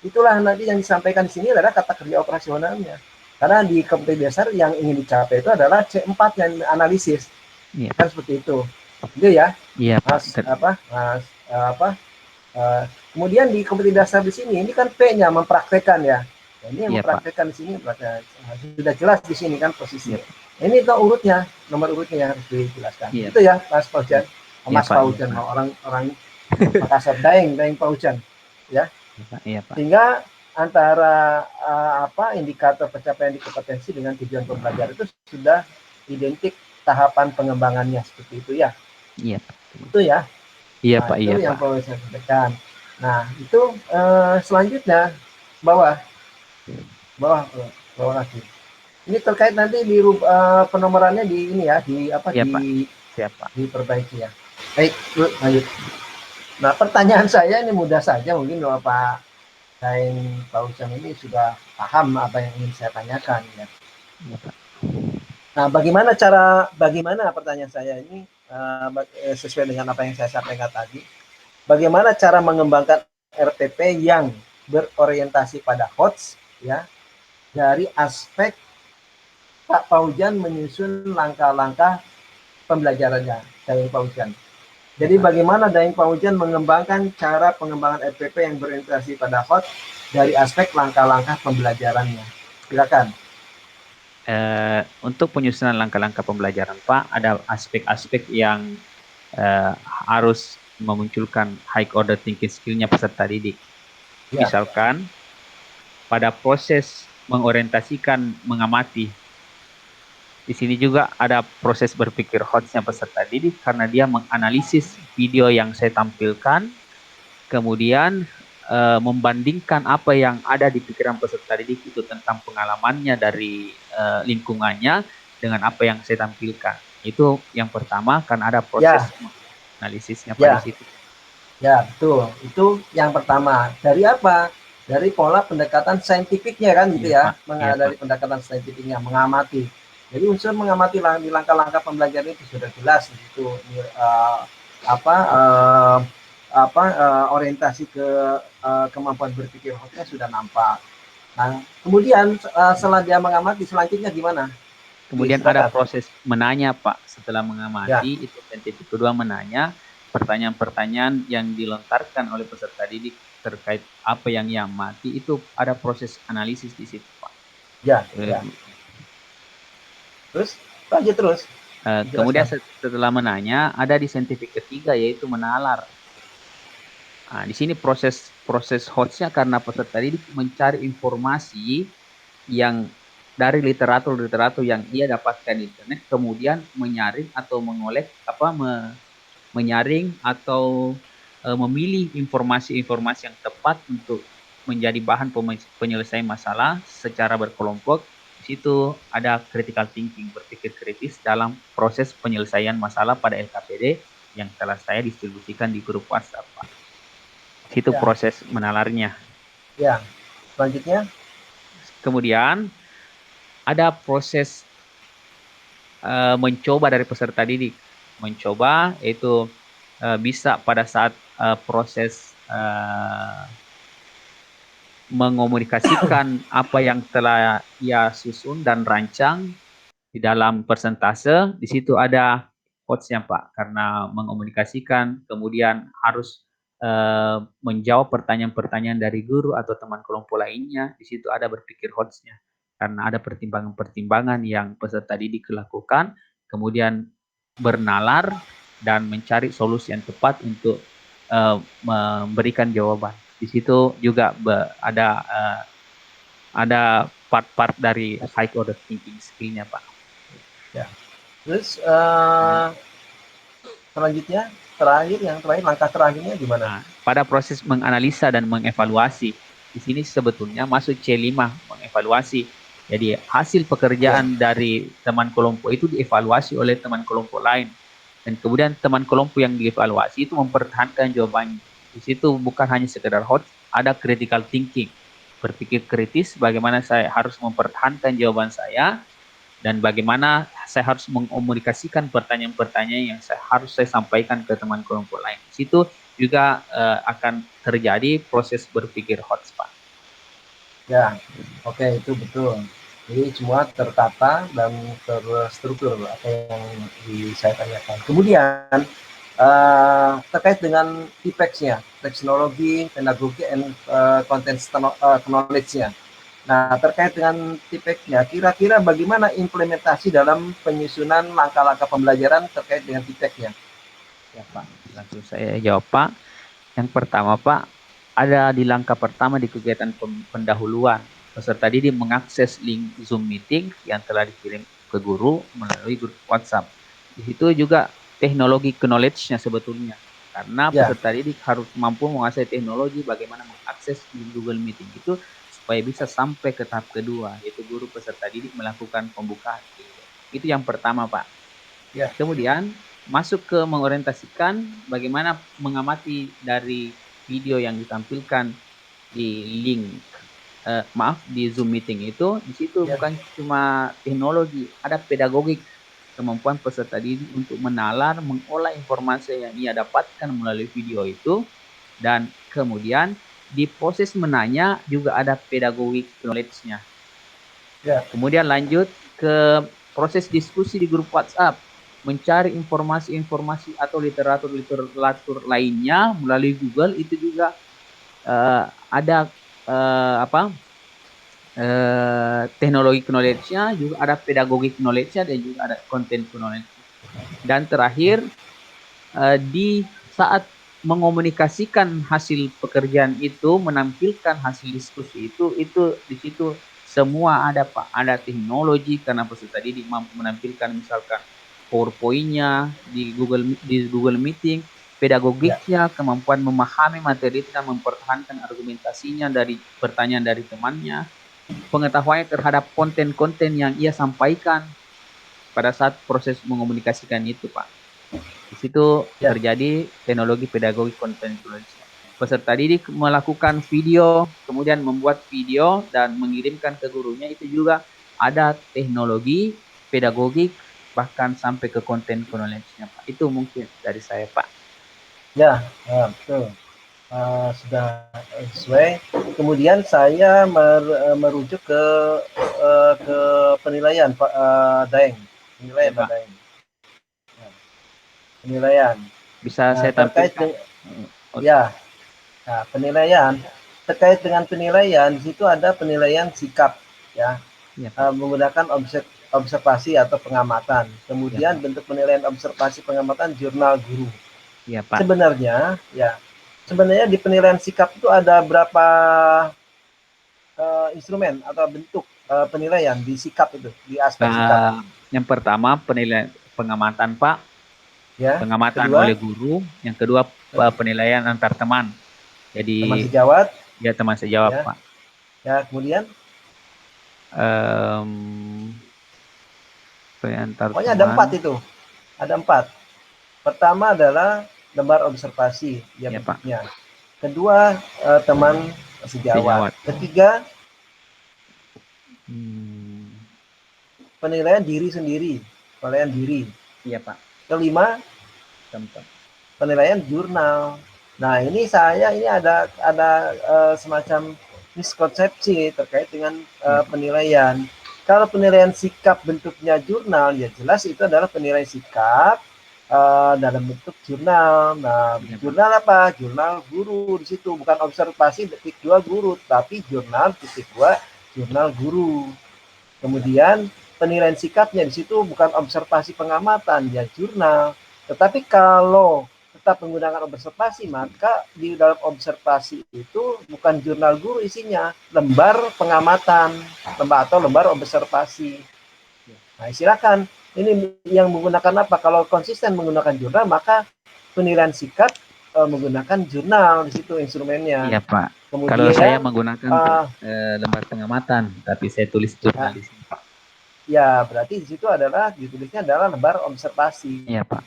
itulah nanti yang disampaikan di sini adalah kata kerja operasionalnya. Karena di kompetensi dasar yang ingin dicapai itu adalah C4 yang analisis. Iya, Kan Pak. seperti itu. Itu ya. Iya, Pak. Kemudian di kompetensi dasar di sini ini kan P-nya mempraktekkan ya. Nah, ini yang Iya, Pak. mempraktekkan di sini sudah jelas di sini kan posisinya. Iya. Ini itu urutnya, nomor urutnya yang harus dijelaskan. Iya. Itu ya, Mas Paujan. Iya, Mas Pak. Paujan, Iya, Pak. orang Makassar, Daeng Paujan. Ya. Iya, Pak. Iya, Pak. Sehingga antara indikator pencapaian di kompetensi dengan tujuan pembelajaran itu sudah identik tahapan pengembangannya seperti itu ya. Iya, Pak. Itu ya. Iya, Nah, Pak. itu Iya, yang Pak. perlu saya sampaikan. Nah, itu selanjutnya bawah bawah lagi. Ini terkait nanti di penomorannya di ini ya, di apa Iya, Pak. di Siapa? diperbaiki ya. Baik, lanjut. Nah, pertanyaan saya ini mudah saja, mungkin Bapak Daeng Paucan ini sudah paham apa yang ingin saya tanyakan ya. Iya, Pak. Nah, bagaimana pertanyaan saya ini sesuai dengan apa yang saya sampaikan tadi. Bagaimana cara mengembangkan RTP yang berorientasi pada HOTS ya, dari aspek Pak Paujan menyusun langkah-langkah pembelajarannya Daeng Paujan. Jadi bagaimana Daeng Paujan mengembangkan cara pengembangan RTP yang berorientasi pada HOTS dari aspek langkah-langkah pembelajarannya. Silakan. Untuk penyusunan langkah-langkah pembelajaran, Pak, ada aspek-aspek yang harus memunculkan high order thinking skill-nya peserta didik. Ya. Misalkan pada proses mengorientasikan, mengamati, di sini juga ada proses berpikir HOTS-nya peserta didik karena dia menganalisis video yang saya tampilkan, kemudian membandingkan apa yang ada di pikiran peserta didik itu tentang pengalamannya dari lingkungannya dengan apa yang saya tampilkan. Itu yang pertama, karena ada proses analisisnya pada situ. Ya, betul. Itu yang pertama. Dari apa? Dari pola pendekatan saintifiknya kan gitu ya. Dari pendekatan saintifiknya, mengamati. Jadi unsur mengamati di langkah-langkah pembelajaran itu sudah jelas itu orientasi ke kemampuan berpikir HOTS-nya sudah nampak. Nah, kemudian setelah dia mengamati, selanjutnya gimana? Kemudian ada proses menanya, Pak. Setelah mengamati, itu titik kedua menanya pertanyaan-pertanyaan yang dilontarkan oleh peserta didik terkait apa yang ia amati, itu ada proses analisis di situ, Pak. Ya. Terus lanjut terus. Kemudian setelah menanya, ada di saintifik ketiga yaitu menalar. Nah, di sini proses HOTS-nya karena peserta didik mencari informasi yang dari literatur yang ia dapatkan di internet, kemudian menyaring atau menyaring atau memilih informasi-informasi yang tepat untuk menjadi bahan penyelesaian masalah secara berkelompok. Di situ ada critical thinking, berpikir kritis dalam proses penyelesaian masalah pada LKPD yang telah saya distribusikan di grup WhatsApp, Pak. Di situ proses menalarnya. Ya, selanjutnya. Kemudian ada proses mencoba dari peserta didik. Mencoba yaitu bisa pada saat proses mengomunikasikan apa yang telah ia susun dan rancang di dalam persentase. Di situ ada HOTS-nya, Pak, karena mengomunikasikan, kemudian harus menjawab pertanyaan-pertanyaan dari guru atau teman kelompok lainnya. Di situ ada berpikir HOTS-nya karena ada pertimbangan-pertimbangan yang peserta didik lakukan, kemudian bernalar dan mencari solusi yang tepat untuk memberikan jawaban. Di situ juga ada part-part dari high order thinking skill-nya, Pak. Ya. Terus selanjutnya yang terakhir langkah terakhirnya gimana? Nah, pada proses menganalisa dan mengevaluasi, di sini sebetulnya masuk C5, mengevaluasi. Jadi hasil Ya, pekerjaan dari teman kelompok itu dievaluasi oleh teman kelompok lain. Dan kemudian teman kelompok yang dievaluasi itu mempertahankan jawabannya. Di situ bukan hanya sekedar hot, ada critical thinking. Berpikir kritis bagaimana saya harus mempertahankan jawaban saya dan bagaimana saya harus mengkomunikasikan pertanyaan-pertanyaan yang harus saya sampaikan ke teman kelompok lain. Di situ juga akan terjadi proses berpikir hotspot. ya, oke, itu betul. Jadi semua tertata dan terstruktur apa yang saya tanyakan. Kemudian terkait dengan IPEX-nya, teknologi, pedagogi, and content knowledge-nya. Nah, terkait dengan TPEX-nya, kira-kira bagaimana implementasi dalam penyusunan langkah-langkah pembelajaran terkait dengan TPEX-nya? Ya Pak, langsung saya jawab Pak. Yang pertama Pak, ada di langkah pertama di kegiatan pendahuluan. Peserta didik mengakses link Zoom meeting yang telah dikirim ke guru melalui grup WhatsApp. Di situ juga teknologi knowledge-nya sebetulnya. Karena Ya, peserta didik harus mampu menguasai teknologi bagaimana mengakses di Google Meeting itu supaya bisa sampai ke tahap kedua, yaitu guru peserta didik melakukan pembukaan. Itu yang pertama, Pak. ya, Kemudian masuk ke mengorientasikan bagaimana mengamati dari video yang ditampilkan di link di Zoom meeting itu. Di situ ya, bukan cuma teknologi, ada pedagogik, kemampuan peserta didik untuk menalar, mengolah informasi yang ia dapatkan melalui video itu, dan kemudian di proses menanya juga ada pedagogik knowledge-nya. ya, Kemudian lanjut ke proses diskusi di grup WhatsApp, mencari informasi-informasi atau literatur lainnya melalui Google. Itu juga ada teknologi knowledge-nya, juga ada pedagogic knowledge-nya, dan juga ada content knowledge. Dan terakhir, di saat mengomunikasikan hasil pekerjaan itu, menampilkan hasil diskusi itu di situ semua ada Pak. Ada teknologi karena peserta didik mampu menampilkan misalkan PowerPoint-nya di Google Meeting, ya, pedagogiknya, kemampuan memahami materi dan mempertahankan argumentasinya dari pertanyaan dari temannya, pengetahuannya terhadap konten-konten yang ia sampaikan pada saat proses mengomunikasikan itu, Pak. Di situ ya, terjadi teknologi pedagogi konten influencer. Peserta didik melakukan video, kemudian membuat video dan mengirimkan ke gurunya. Itu juga ada teknologi pedagogik bahkan sampai ke konten knowledge-nya, Pak. Itu mungkin dari saya, Pak. ya, betul. Sudah sesuai. Kemudian saya merujuk ke penilaian Pak Daeng. Ya, Penilaian Pak Pak. Daeng. Ya, penilaian. Bisa Nah, saya tampilkan? ya, nah, penilaian terkait dengan penilaian di situ ada penilaian sikap, ya, Ya, Pak. menggunakan observasi atau pengamatan. Ya, Kemudian Pak. bentuk penilaian observasi pengamatan jurnal guru. Ya, Pak. Sebenarnya, ya, sebenarnya di penilaian sikap itu ada berapa instrumen atau bentuk penilaian di sikap itu, di aspek sikap. Yang pertama penilaian pengamatan, Pak. Ya, Pengamatan oleh kedua guru. Yang kedua penilaian antar teman. teman Jadi sejawat, ya teman sejawab, ya, Pak. ya, kemudian Antar pokoknya ada teman. 4 itu, ada 4. Pertama adalah lembar observasi, ya, Ya, Pak. bentuknya. Kedua, teman sejawat. Sejawat. Ketiga, penilaian diri sendiri, penilaian diri. Iya, Pak. Kelima, Tempat. penilaian jurnal. Nah, ini ada semacam miskonsepsi terkait dengan penilaian. Kalau penilaian sikap bentuknya jurnal, ya jelas itu adalah penilaian sikap dalam bentuk jurnal. Nah, Ya, jurnal apa? Jurnal guru di situ, bukan observasi titik 2 guru, tapi jurnal titik 2 jurnal guru. Kemudian penilaian sikapnya di situ bukan observasi pengamatan, ya jurnal. Tetapi kalau tetap menggunakan observasi, maka di dalam observasi itu bukan jurnal guru isinya, lembar pengamatan, lembar observasi. Nah, silakan. Ini yang menggunakan apa? Kalau konsisten menggunakan jurnal, maka penilaian sikap menggunakan jurnal di situ instrumennya. Iya Pak. Kemudian Kalau saya menggunakan lembar pengamatan, tapi saya tulis jurnal di sini Pak. Ya, berarti di situ ditulisnya adalah lembar observasi. Iya Pak.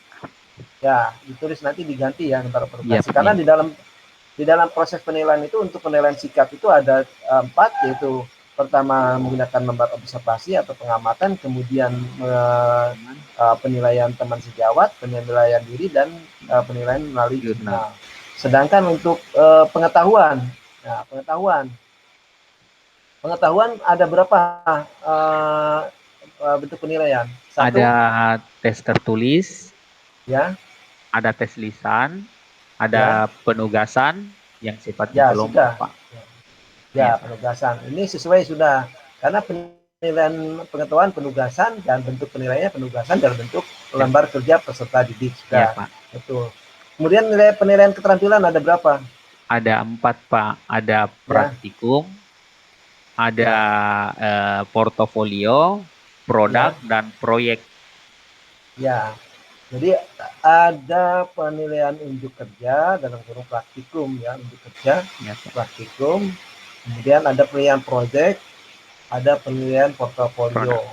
Ya, ditulis nanti diganti ya lembar observasi. Iya, Karena iya. di dalam proses penilaian itu untuk penilaian sikap itu ada 4, yaitu pertama menggunakan lembar observasi atau pengamatan, kemudian penilaian teman sejawat, penilaian diri, dan penilaian melalui jurnal. Sedangkan untuk pengetahuan ada berapa bentuk penilaian? Satu, ada tes tertulis, ya, ada tes lisan, ada penugasan yang sifatnya kelompok Pak. Ya, penugasan. Ini sesuai sudah, karena penilaian pengetahuan penugasan dan bentuk penilaiannya penugasan dalam bentuk lembar kerja peserta didik sudah. Pak. Betul. Kemudian penilaian keterampilan ada berapa? Ada 4 Pak. Ada praktikum, ada portofolio, produk, dan proyek. Ya, jadi ada penilaian unjuk kerja dalam kurung praktikum ya, unjuk kerja, praktikum. Kemudian ada penilaian proyek, ada penilaian portofolio,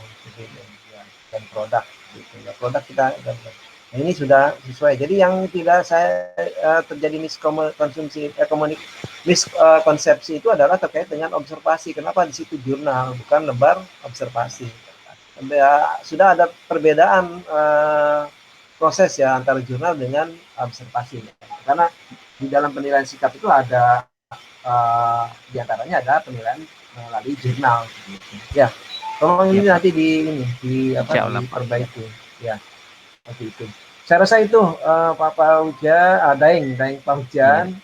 dan produk. Gitu. Ya, produk kita. Nah, ini sudah sesuai. Jadi yang tidak saya terjadi miskonsepsi itu adalah terkait dengan observasi. Kenapa di situ jurnal bukan lembar observasi? Ya, sudah ada perbedaan proses ya antara jurnal dengan observasi. Karena di dalam penilaian sikap itu ada diantaranya ada penilaian melalui jurnal. Ya, tolong ini nanti diperbaiki. Ya, seperti itu. Saya rasa itu Pak Pauja, Daeng Pak Hujan.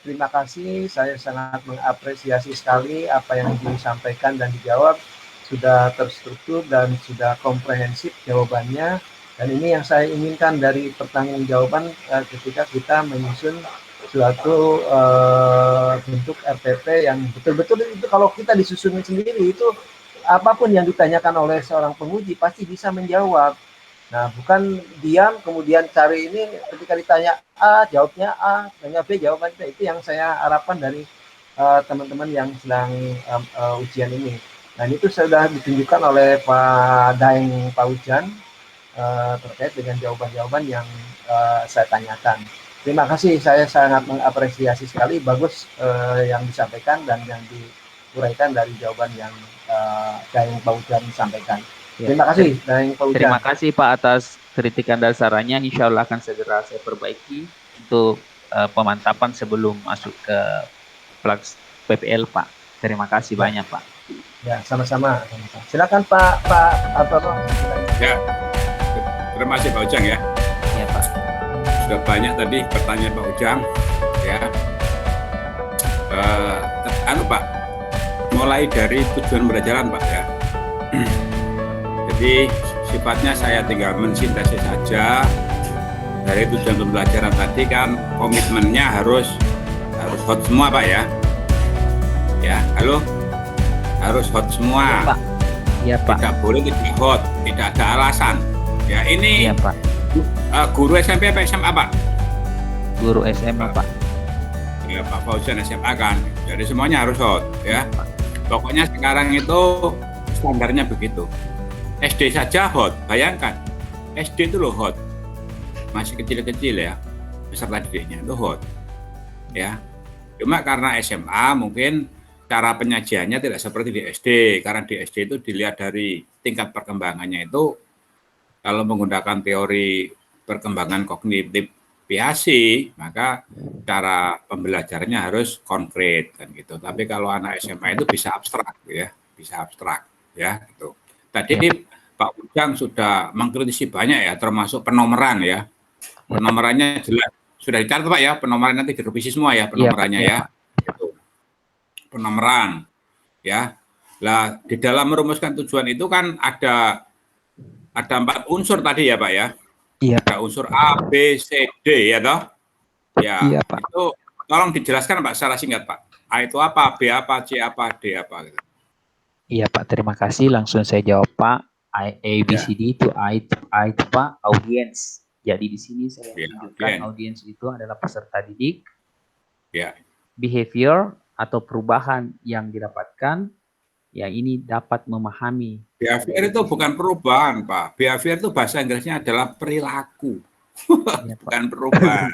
Terima kasih, saya sangat mengapresiasi sekali apa yang disampaikan dan dijawab, sudah terstruktur dan sudah komprehensif jawabannya, dan ini yang saya inginkan dari pertanggungjawaban ketika kita menyusun suatu bentuk RPP yang betul-betul itu kalau kita disusun sendiri itu apapun yang ditanyakan oleh seorang penguji pasti bisa menjawab. Nah, bukan diam kemudian cari ini ketika ditanya A jawabnya A, tanya B jawabannya B. Itu yang saya harapkan dari teman-teman yang sedang ujian ini. Nah, itu sudah ditunjukkan oleh Pak Daeng Pak Hujan terkait dengan jawaban-jawaban yang saya tanyakan. Terima kasih, saya sangat mengapresiasi sekali, bagus yang disampaikan dan yang diuraikan dari jawaban yang Daeng Pak Hujan sampaikan. Terima kasih, Daeng Pak Hujan. Terima kasih Pak atas kritikan dan sarannya. Insya Allah akan segera saya perbaiki untuk pemantapan sebelum masuk ke PPL Pak. Terima kasih banyak Pak. Ya, sama-sama. Silakan Pak Ya, terima kasih Pak Ujang ya. Ya Pak. Sudah banyak tadi pertanyaan Pak Ujang ya. Pak, mulai dari tujuan pembelajaran Pak ya. Jadi sifatnya saya tinggal mensintesis saja dari tujuan pembelajaran tadi kan komitmennya harus hot semua Pak ya. Ya, halo. Harus hot semua. Iya Pak. Iya Pak. Tidak boleh tidak hot, tidak ada alasan. Ya ini. Iya Pak. Guru SMP apa SMA Pak? Guru SMA Pak. Ya Pak Fauzan SMA kan. Jadi semuanya harus hot ya. Pokoknya sekarang itu standarnya begitu. SD saja hot, bayangkan SD itu loh hot, masih kecil-kecil ya, peserta didiknya itu hot, ya. Cuma karena SMA mungkin cara penyajiannya tidak seperti di SD, karena di SD itu dilihat dari tingkat perkembangannya itu, kalau menggunakan teori perkembangan kognitif biasi, maka cara pembelajarannya harus konkret kan gitu. Tapi kalau anak SMA itu bisa abstrak, ya, bisa abstrak, ya, gitu. Tadi Pak Ujang sudah mengkritisi banyak ya, termasuk penomoran ya. Penomorannya jelas sudah dicatat Pak ya, penomoran nanti direvisi semua ya penomorannya ya. Gitu. Penomoran ya. Lah di dalam merumuskan tujuan itu kan ada 4 unsur tadi ya Pak ya. Iya. Ada unsur A, B, C, D ya toh. Ya. Iya, Pak. Itu tolong dijelaskan Pak secara singkat Pak. A itu apa, B apa, C apa, D apa gitu. Iya Pak, terima kasih. Langsung saya jawab Pak. A, B, C, D itu A itu Pak, audience. Jadi di sini saya Ya, tunjukkan oke. audiens itu adalah peserta didik, Ya. behavior atau perubahan yang didapatkan, ya ini dapat memahami. Behavior itu bukan perubahan, Pak. Behavior itu bahasa Inggrisnya adalah perilaku, Ya, Pak. bukan perubahan.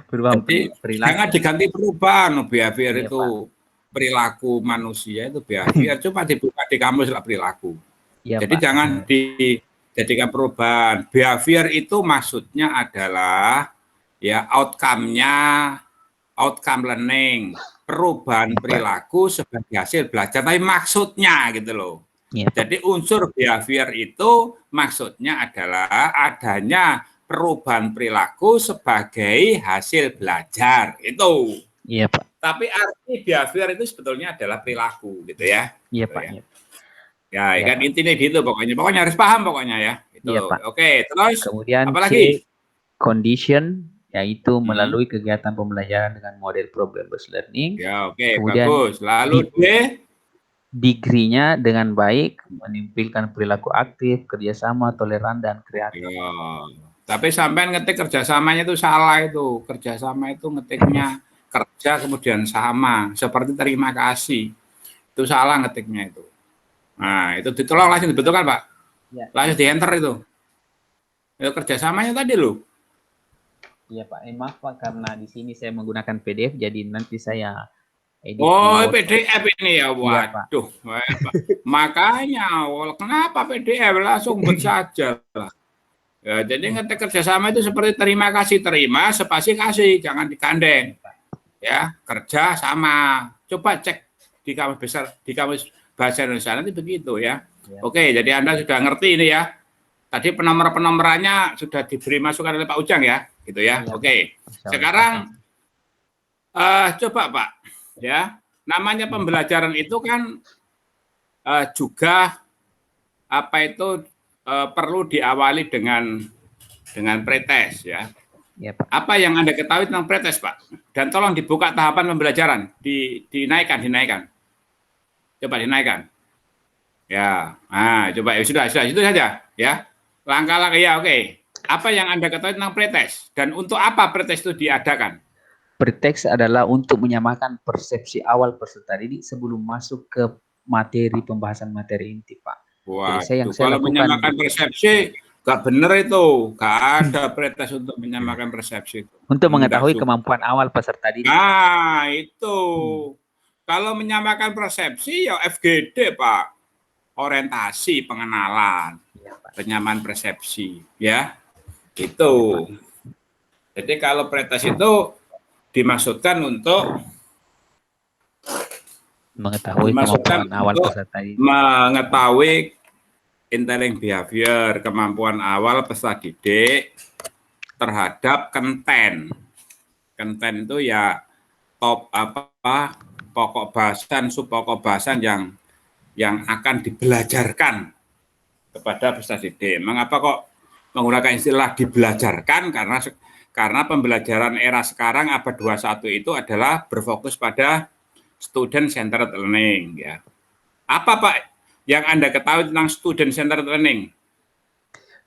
Perubahan Jadi perilaku. jangan diganti perubahan. Behavior Iya, itu Pak. perilaku manusia itu behavior. Coba dibuka di kamus lah perilaku. Iya, Jadi Pak. jangan dijadikan perubahan. Behavior itu maksudnya adalah ya outcome learning, perubahan perilaku sebagai hasil belajar. Tapi maksudnya gitu loh. Iya, Pak. Jadi unsur behavior itu maksudnya adalah adanya perubahan perilaku sebagai hasil belajar itu. Iya, Pak. Tapi arti behavior itu sebetulnya adalah perilaku gitu ya. Iya, Gitu Pak. ya. Iya. Ya, Iya, kan Pak. intinya gitu pokoknya. Pokoknya harus paham pokoknya ya. Itu. Iya, Pak. Oke, terus Kemudian apa C, lagi? condition, yaitu melalui kegiatan pembelajaran dengan model problem based learning. Ya, oke, Kemudian bagus. Lalu D, degree-nya dengan baik, menimpulkan perilaku aktif, kerjasama, toleran, dan kreatif. ya. Tapi sampai ngetik kerjasamanya itu salah itu. Kerjasama itu ngetiknya kerja kemudian sama. Seperti terima kasih. Itu salah ngetiknya itu. Nah, itu ditolong langsung dibetulkan, Pak. Ya. Langsung di-enter itu. Itu kerjasamanya tadi loh. Iya, Pak. Maaf, Pak, karena di sini saya menggunakan PDF, jadi nanti saya edit. Oh, PDF ini ya. Iya, Pak. Waduh. Makanya, kenapa PDF? Langsung buat saja lah. Ya, jadi ngetik kerjasama itu seperti terima kasih, terima, spasi kasih, jangan digandeng. Ya, kerja sama. Coba cek di kamus besar, di kamus bahasa Indonesia nanti begitu ya. Oke, jadi Anda sudah ngerti ini ya. Tadi penomor-penomorannya sudah diberi masukan oleh Pak Ujang ya, gitu ya. Oke. Sekarang coba Pak, ya. Namanya pembelajaran itu kan juga apa itu perlu diawali dengan pretest ya. Ya, Pak. Apa yang Anda ketahui tentang pretest, Pak? Dan tolong dibuka tahapan pembelajaran, dinaikkan. Coba dinaikkan. Ya, nah, coba ya sudah itu saja ya. Langkah-langkah ya, oke. Apa yang Anda ketahui tentang pretest dan untuk apa pretest itu diadakan? Pretest adalah untuk menyamakan persepsi awal peserta didik sebelum masuk ke materi pembahasan materi inti, Pak. Wah, Jadi kalau menyamakan persepsi gak benar itu, gak ada pretest untuk menyamakan persepsi itu. Untuk mengetahui kemampuan awal peserta didik. Nah, itu. Kalau menyamakan persepsi ya FGD, Pak. Orientasi pengenalan, penyamaan persepsi, ya. Itu. Jadi kalau pretest itu dimaksudkan untuk mengetahui kemampuan awal peserta didik. Mengetahui intelligent behavior, kemampuan awal peserta didik terhadap konten. Konten itu ya pokok bahasan, subpokok bahasan yang akan dibelajarkan kepada peserta didik. Mengapa kok menggunakan istilah dibelajarkan? Karena pembelajaran era sekarang abad 21 itu adalah berfokus pada student centered learning ya. Apa Pak yang Anda ketahui tentang student centered learning?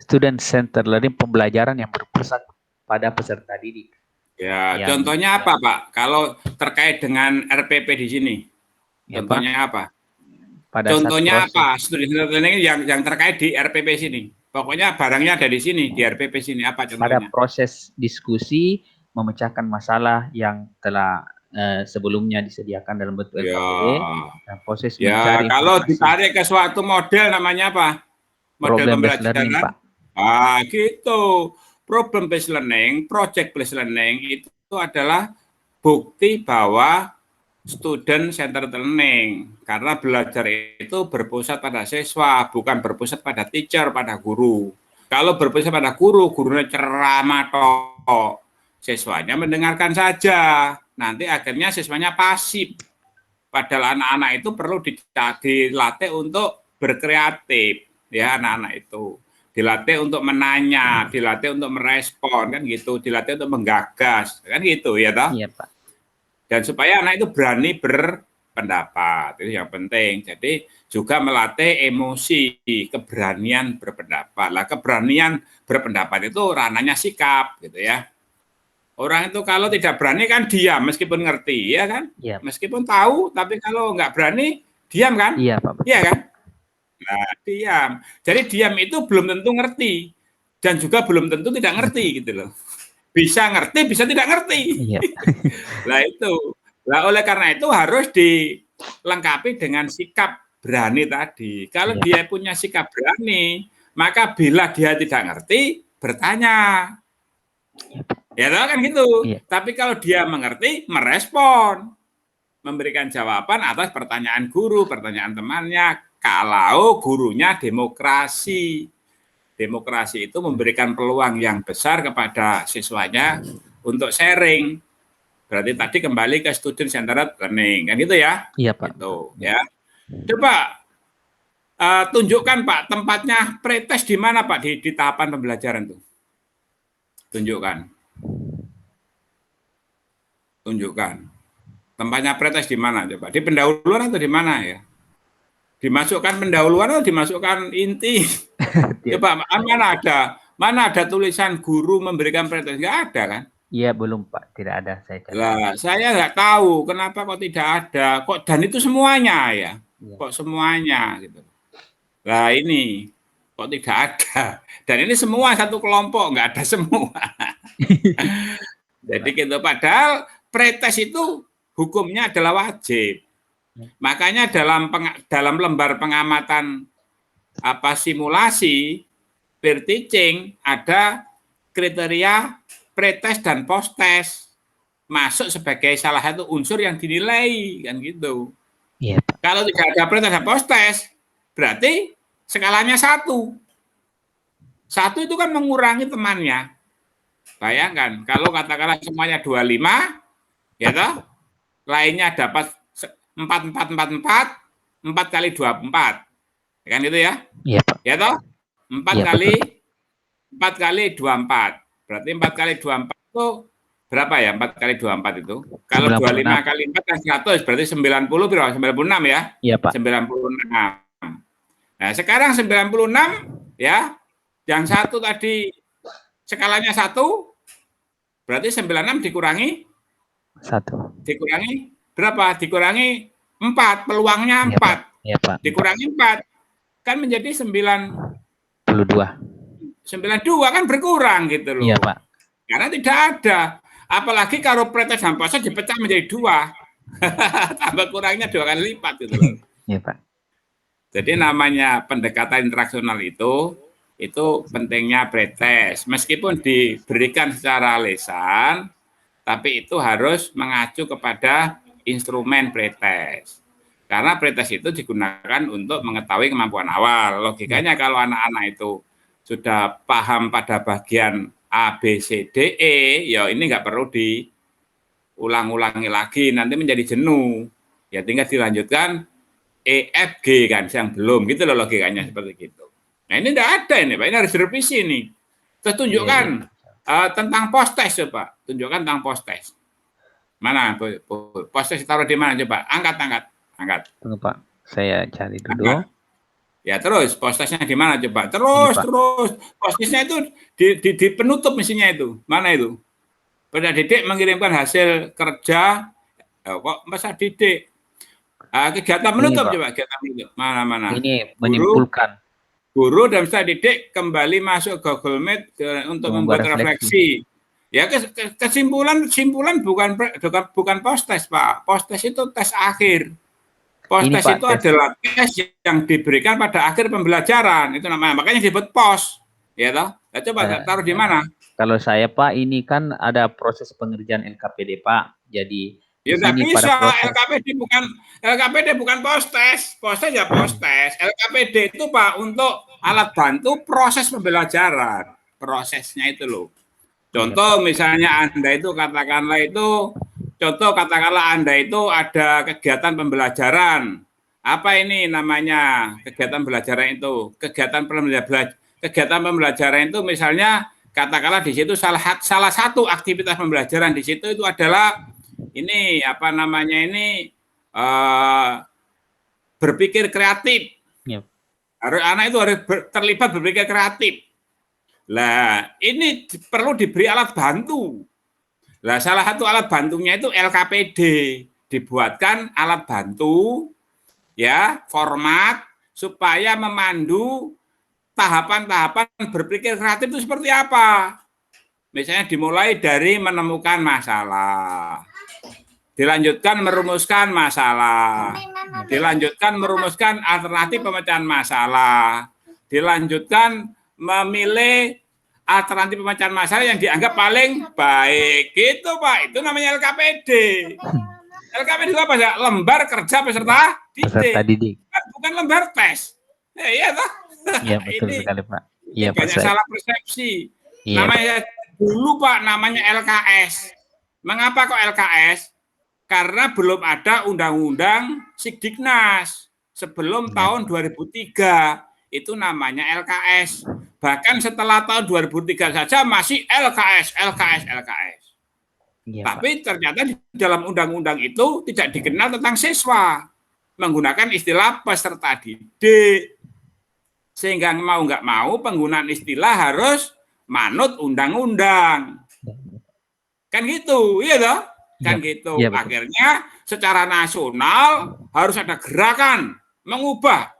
Student centered learning pembelajaran yang berpusat pada peserta didik. Ya, contohnya apa Pak? Kalau terkait dengan RPP di sini, contohnya apa? Contohnya apa? Student centered learning yang terkait di RPP sini. Pokoknya barangnya ada di sini, di RPP sini. Apa contohnya? Pada proses diskusi, memecahkan masalah yang telah sebelumnya disediakan dalam bentuk LKPD. Dan proses mencari kalau ditarik ke suatu model namanya apa? Model pembelajaran. Pak. Ah, gitu. Problem based learning, project based learning itu adalah bukti bahwa student centered learning, karena belajar itu berpusat pada siswa, bukan berpusat pada teacher, pada guru. Kalau berpusat pada guru, gurunya ceramah toh, siswanya mendengarkan saja. Nanti akhirnya siswanya pasif. Padahal anak-anak itu perlu dilatih untuk berkreatif, ya anak-anak itu. Dilatih untuk menanya, dilatih untuk merespon, kan gitu. Dilatih untuk menggagas, kan gitu ya toh. Iya, Pak. Dan supaya anak itu berani berpendapat, itu yang penting. Jadi juga melatih emosi, keberanian berpendapat. Lah keberanian berpendapat itu ranahnya sikap gitu ya. Orang itu kalau tidak berani kan diam meskipun ngerti, ya kan? Iya. Meskipun tahu, tapi kalau nggak berani diam kan? Iya, Pak. Iya kan? Nah, diam. Jadi diam itu belum tentu ngerti dan juga belum tentu tidak ngerti gitu loh. Bisa ngerti, bisa tidak ngerti. Iya. Lah itu. Lah oleh karena itu harus dilengkapi dengan sikap berani tadi. Kalau Iya. dia punya sikap berani, maka bila dia tidak ngerti, bertanya. Ya tahu kan gitu. Iya. Tapi kalau dia mengerti, merespon. Memberikan jawaban atas pertanyaan guru, pertanyaan temannya. Kalau gurunya demokrasi. Demokrasi itu memberikan peluang yang besar kepada siswanya untuk sharing. Berarti tadi kembali ke student centered learning, kan gitu ya? Iya, Pak. Gitu, ya. Coba tunjukkan Pak, tempatnya pretest di mana Pak di tahapan pembelajaran tuh? Tunjukkan. Tunjukkan. Tempatnya pretest di mana coba? Di pendahuluan atau di mana ya? Dimasukkan pendahuluan atau dimasukkan inti? Coba mana ada tulisan guru memberikan pretest? Nggak ada kan? Iya, belum Pak, tidak ada saya catat. Lah, saya nggak tahu kenapa kok tidak ada. Kok dan itu semuanya ya? Iya. Kok semuanya gitu. Lah ini kok tidak ada. Dan ini semua satu kelompok, nggak ada semua. Jadi gitu, padahal pretest itu hukumnya adalah wajib. Makanya dalam lembar pengamatan simulasi peer teaching ada kriteria pretest dan posttest masuk sebagai salah satu unsur yang dinilai kan gitu. Iya, Pak. Kalau tidak ada pretest dan posttest berarti skalanya 1. 1 itu kan mengurangi temannya. Bayangkan kalau katakanlah semuanya 25 ya toh, lainnya dapat 4 kali 24. Kan gitu ya? Iya, Pak. Ya toh? 4 Iya, kali 24. Berarti 4 kali 24 itu berapa ya? 4 kali 24 itu. Kalau 25 kali 4 kan 100, berarti 90 berapa? 96 ya? Iya, Pak. 96. Nah, sekarang 96 ya. Yang satu tadi skalanya 1, berarti 96 dikurangi 1. Dikurangi berapa? Dikurangi 4, peluangnya 4. Iya, Pak. Dikurangi 4 kan menjadi 92. 92 kan berkurang gitu loh. Iya, Pak. Karena tidak ada. Apalagi kalau pretest dan posttest dipecah menjadi 2. Tambah kurangnya 2 kali lipat gitu loh. Iya, Pak. Jadi namanya pendekatan interaksional itu pentingnya pretest. Meskipun diberikan secara lisan, tapi itu harus mengacu kepada instrumen pretest. Karena pretest itu digunakan untuk mengetahui kemampuan awal. Logikanya kalau anak-anak itu sudah paham pada bagian A, B, C, D, E, ya ini nggak perlu diulang-ulangi lagi, nanti menjadi jenuh. Ya tinggal dilanjutkan E, F, G kan, yang belum, gitu loh logikanya seperti gitu. Nah ini tidak ada ini Pak, ini harus direvisi nih. Terus tunjukkan tentang posttest coba, tunjukkan tentang posttest. Mana posttest taruh di mana coba, angkat. Tunggu Pak, saya cari dulu. Angkat. Ya terus posttestnya di mana coba? Terus posttestnya itu di penutup mestinya itu. Mana itu? Pada didik mengirimkan hasil kerja. Kok masa didik? Kegiatan menutup ini, coba kegiatan menutup. Mana? Ini menimbulkan. Guru dan peserta didik kembali masuk Google Meet untuk membuat refleksi. Ya kesimpulan bukan posttest Pak. Posttest itu tes akhir. Posttest itu adalah tes yang diberikan pada akhir pembelajaran. Itu namanya, makanya disebut pos. Ya toh? Nah, coba taruh di mana? Kalau saya Pak, ini kan ada proses pengerjaan LKPD Pak. Jadi ya nggak bisa, LKPD bukan posttest. Posttest ya posttest. LKPD itu Pak untuk alat bantu proses pembelajaran. Prosesnya itu loh. Contoh misalnya Anda itu katakanlah Anda itu ada kegiatan pembelajaran. Apa ini namanya kegiatan pembelajaran itu? Kegiatan pembelajaran itu misalnya katakanlah di situ salah satu aktivitas pembelajaran di situ itu adalah ini berpikir kreatif. Yep. Anak itu harus terlibat berpikir kreatif. Lah, ini perlu diberi alat bantu. Lah, salah satu alat bantunya itu LKPD. Dibuatkan alat bantu, ya, format supaya memandu tahapan-tahapan berpikir kreatif itu seperti apa. Misalnya dimulai dari menemukan masalah, dilanjutkan merumuskan masalah, dilanjutkan merumuskan alternatif pemecahan masalah, dilanjutkan memilih alternatif pemecahan masalah yang dianggap paling baik. Gitu Pak, itu namanya LKPD. LKPD itu apa ya? Lembar kerja peserta didik. Bukan lembar tes. Iya toh? Iya betul sekali Pak. Iya banyak salah persepsi. Iya. Namanya dulu Pak, namanya LKS. Mengapa kok LKS? Karena belum ada undang-undang Sikdiknas sebelum tahun 2003. Itu namanya LKS. Bahkan setelah tahun 2003 saja masih LKS. Ya, tapi ternyata di dalam undang-undang itu tidak dikenal tentang siswa. Menggunakan istilah peserta didik. Sehingga mau nggak mau penggunaan istilah harus manut undang-undang. Kan gitu, iya toh? Kan gitu. Ya, akhirnya secara nasional harus ada gerakan mengubah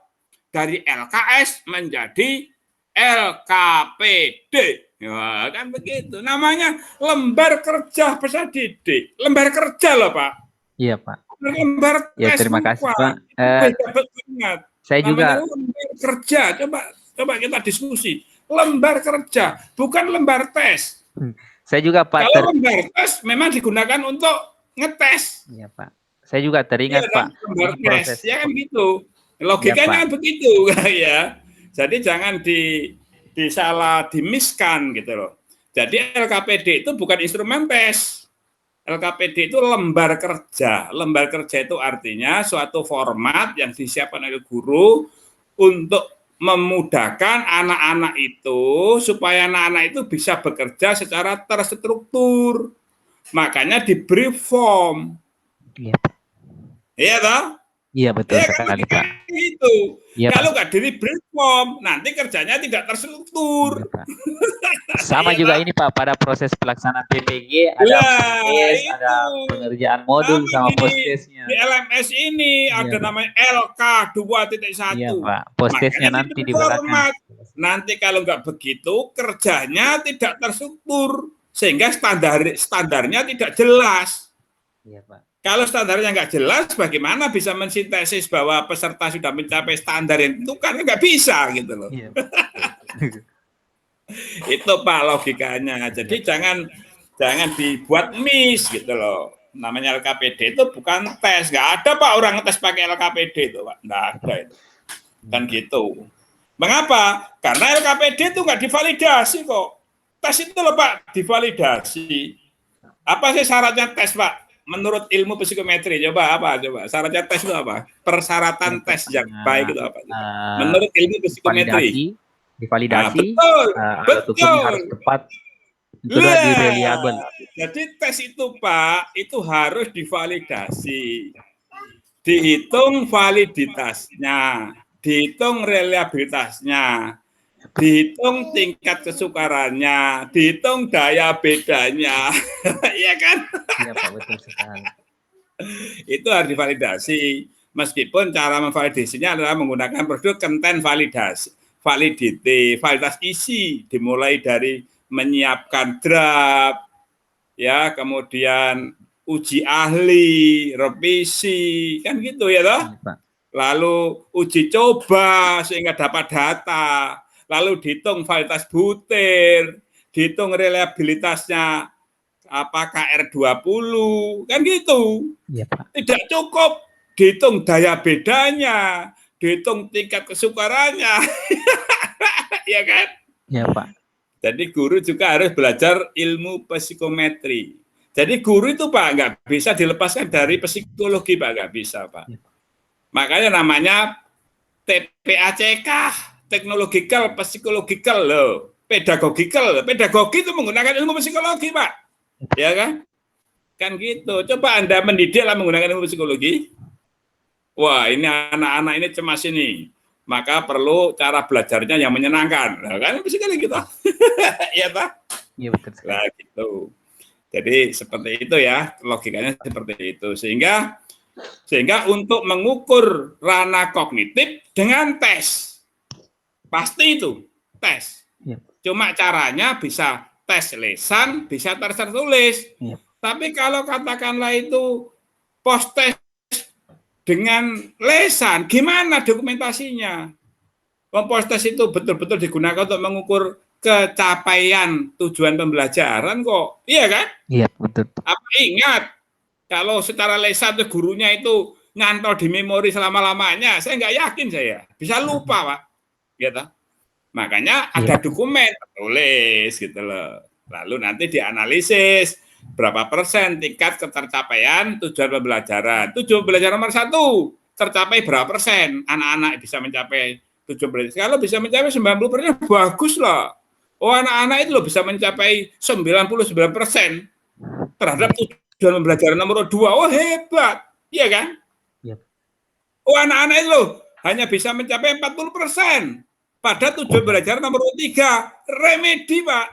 dari LKS menjadi LKPD. Ya, kan begitu. Namanya lembar kerja peserta didik. Lembar kerja loh, Pak. Iya, Pak. Lembar tes. Ya, terima kasih, Pak. Saya juga lembar kerja. Coba kita diskusi. Lembar kerja, bukan lembar tes. Saya juga Pak. Kalau lembar tes memang digunakan untuk ngetes. Iya Pak. Saya juga teringat ya, Pak. Lembar tes, ya kan gitu. Logikanya kan begitu ya. Jadi jangan disalah dimiskan gitu loh. Jadi LKPD itu bukan instrumen tes. LKPD itu lembar kerja. Lembar kerja itu artinya suatu format yang disiapkan oleh guru untuk memudahkan anak-anak itu supaya anak-anak itu bisa bekerja secara terstruktur. Makanya diberi form. Iya toh? Iya betul sekali Pak. Itu. Ya, kalau nggak diberi form, nanti kerjanya tidak terstruktur. Ya, sama juga ini Pak, pada proses pelaksanaan PPG ada post-test, ada pengerjaan modul sama post-testnya. Di LMS ini ada namanya LK 2.1. Iya Pak, post-testnya nanti di belakang. Nanti kalau nggak begitu, kerjanya tidak terstruktur. Sehingga standarnya tidak jelas. Iya Pak. Kalau standarnya nggak jelas, bagaimana bisa mensintesis bahwa peserta sudah mencapai standar yang itu kan nggak bisa gitu loh. Iya. Itu Pak logikanya. Jadi jangan dibuat miss gitu loh. Namanya LKPD itu bukan tes. Nggak ada Pak orang tes pakai LKPD itu Pak. Nggak ada itu. Kan gitu. Mengapa? Karena LKPD itu nggak divalidasi kok. Tes itu loh Pak divalidasi. Apa sih syaratnya tes Pak? Menurut ilmu psikometri, coba syaratnya tes itu apa? Persyaratan tes yang baik itu apa? Menurut ilmu psikometri, divalidasi, alat ukurnya harus tepat, juga reliable. Jadi tes itu Pak, itu harus divalidasi, dihitung validitasnya, dihitung reliabilitasnya, dihitung tingkat kesukarannya, dihitung daya bedanya, iya kan? Iya Pak, betul sekali. Itu harus divalidasi. Meskipun cara memvalidasinya adalah menggunakan produk content validasi, validity, validitas isi, dimulai dari menyiapkan draft, ya, kemudian uji ahli, revisi, kan gitu ya toh? Lalu uji coba sehingga dapat data. Lalu dihitung validitas butir, dihitung reliabilitasnya apakah R20, kan gitu. Ya, Pak. Tidak cukup dihitung daya bedanya, dihitung tingkat kesukarannya. Ya kan? Ya, Pak. Jadi guru juga harus belajar ilmu psikometri. Jadi guru itu Pak nggak bisa dilepaskan dari psikologi Pak, nggak bisa Pak. Ya. Makanya namanya TPACK. Technological, psychological loh, pedagogical. Pedagogi itu menggunakan ilmu psikologi, Pak. Ya kan? Kan gitu. Coba Anda mendidik lah menggunakan ilmu psikologi. wah ini anak-anak ini cemas ini, maka perlu cara belajarnya yang menyenangkan. Nah, kan bisa kali gitu. Iya, Pak? Iya, betul sekali. Nah, gitu. Jadi seperti itu ya, logikanya seperti itu. Sehingga untuk mengukur ranah kognitif dengan tes. Pasti itu, tes. Iya. Cuma caranya bisa tes lisan, bisa tes tertulis. Iya. Tapi kalau katakanlah itu post tes dengan lesan, gimana dokumentasinya? Post tes itu betul-betul digunakan untuk mengukur kecapaian tujuan pembelajaran kok. Iya kan? Iya, betul. Apa ingat kalau secara lesan tuh gurunya itu nyantol di memori selama-lamanya, saya nggak yakin saya. Bisa lupa, Pak. Gitu. Makanya ada dokumen tertulis gitu loh. Lalu nanti dianalisis berapa persen tingkat ketercapaian tujuan pembelajaran. Tujuan pembelajaran nomor 1 tercapai berapa persen? Anak-anak bisa mencapai tujuan pembelajaran. Kalau bisa mencapai 90% bagus lah. Oh, anak-anak itu loh bisa mencapai 99% terhadap tujuan pembelajaran nomor 2. Oh, hebat. Iya kan? Iya. Oh, anak-anak itu loh hanya bisa mencapai 40%. Pada tujuan pembelajaran nomor 3, remedi, Pak,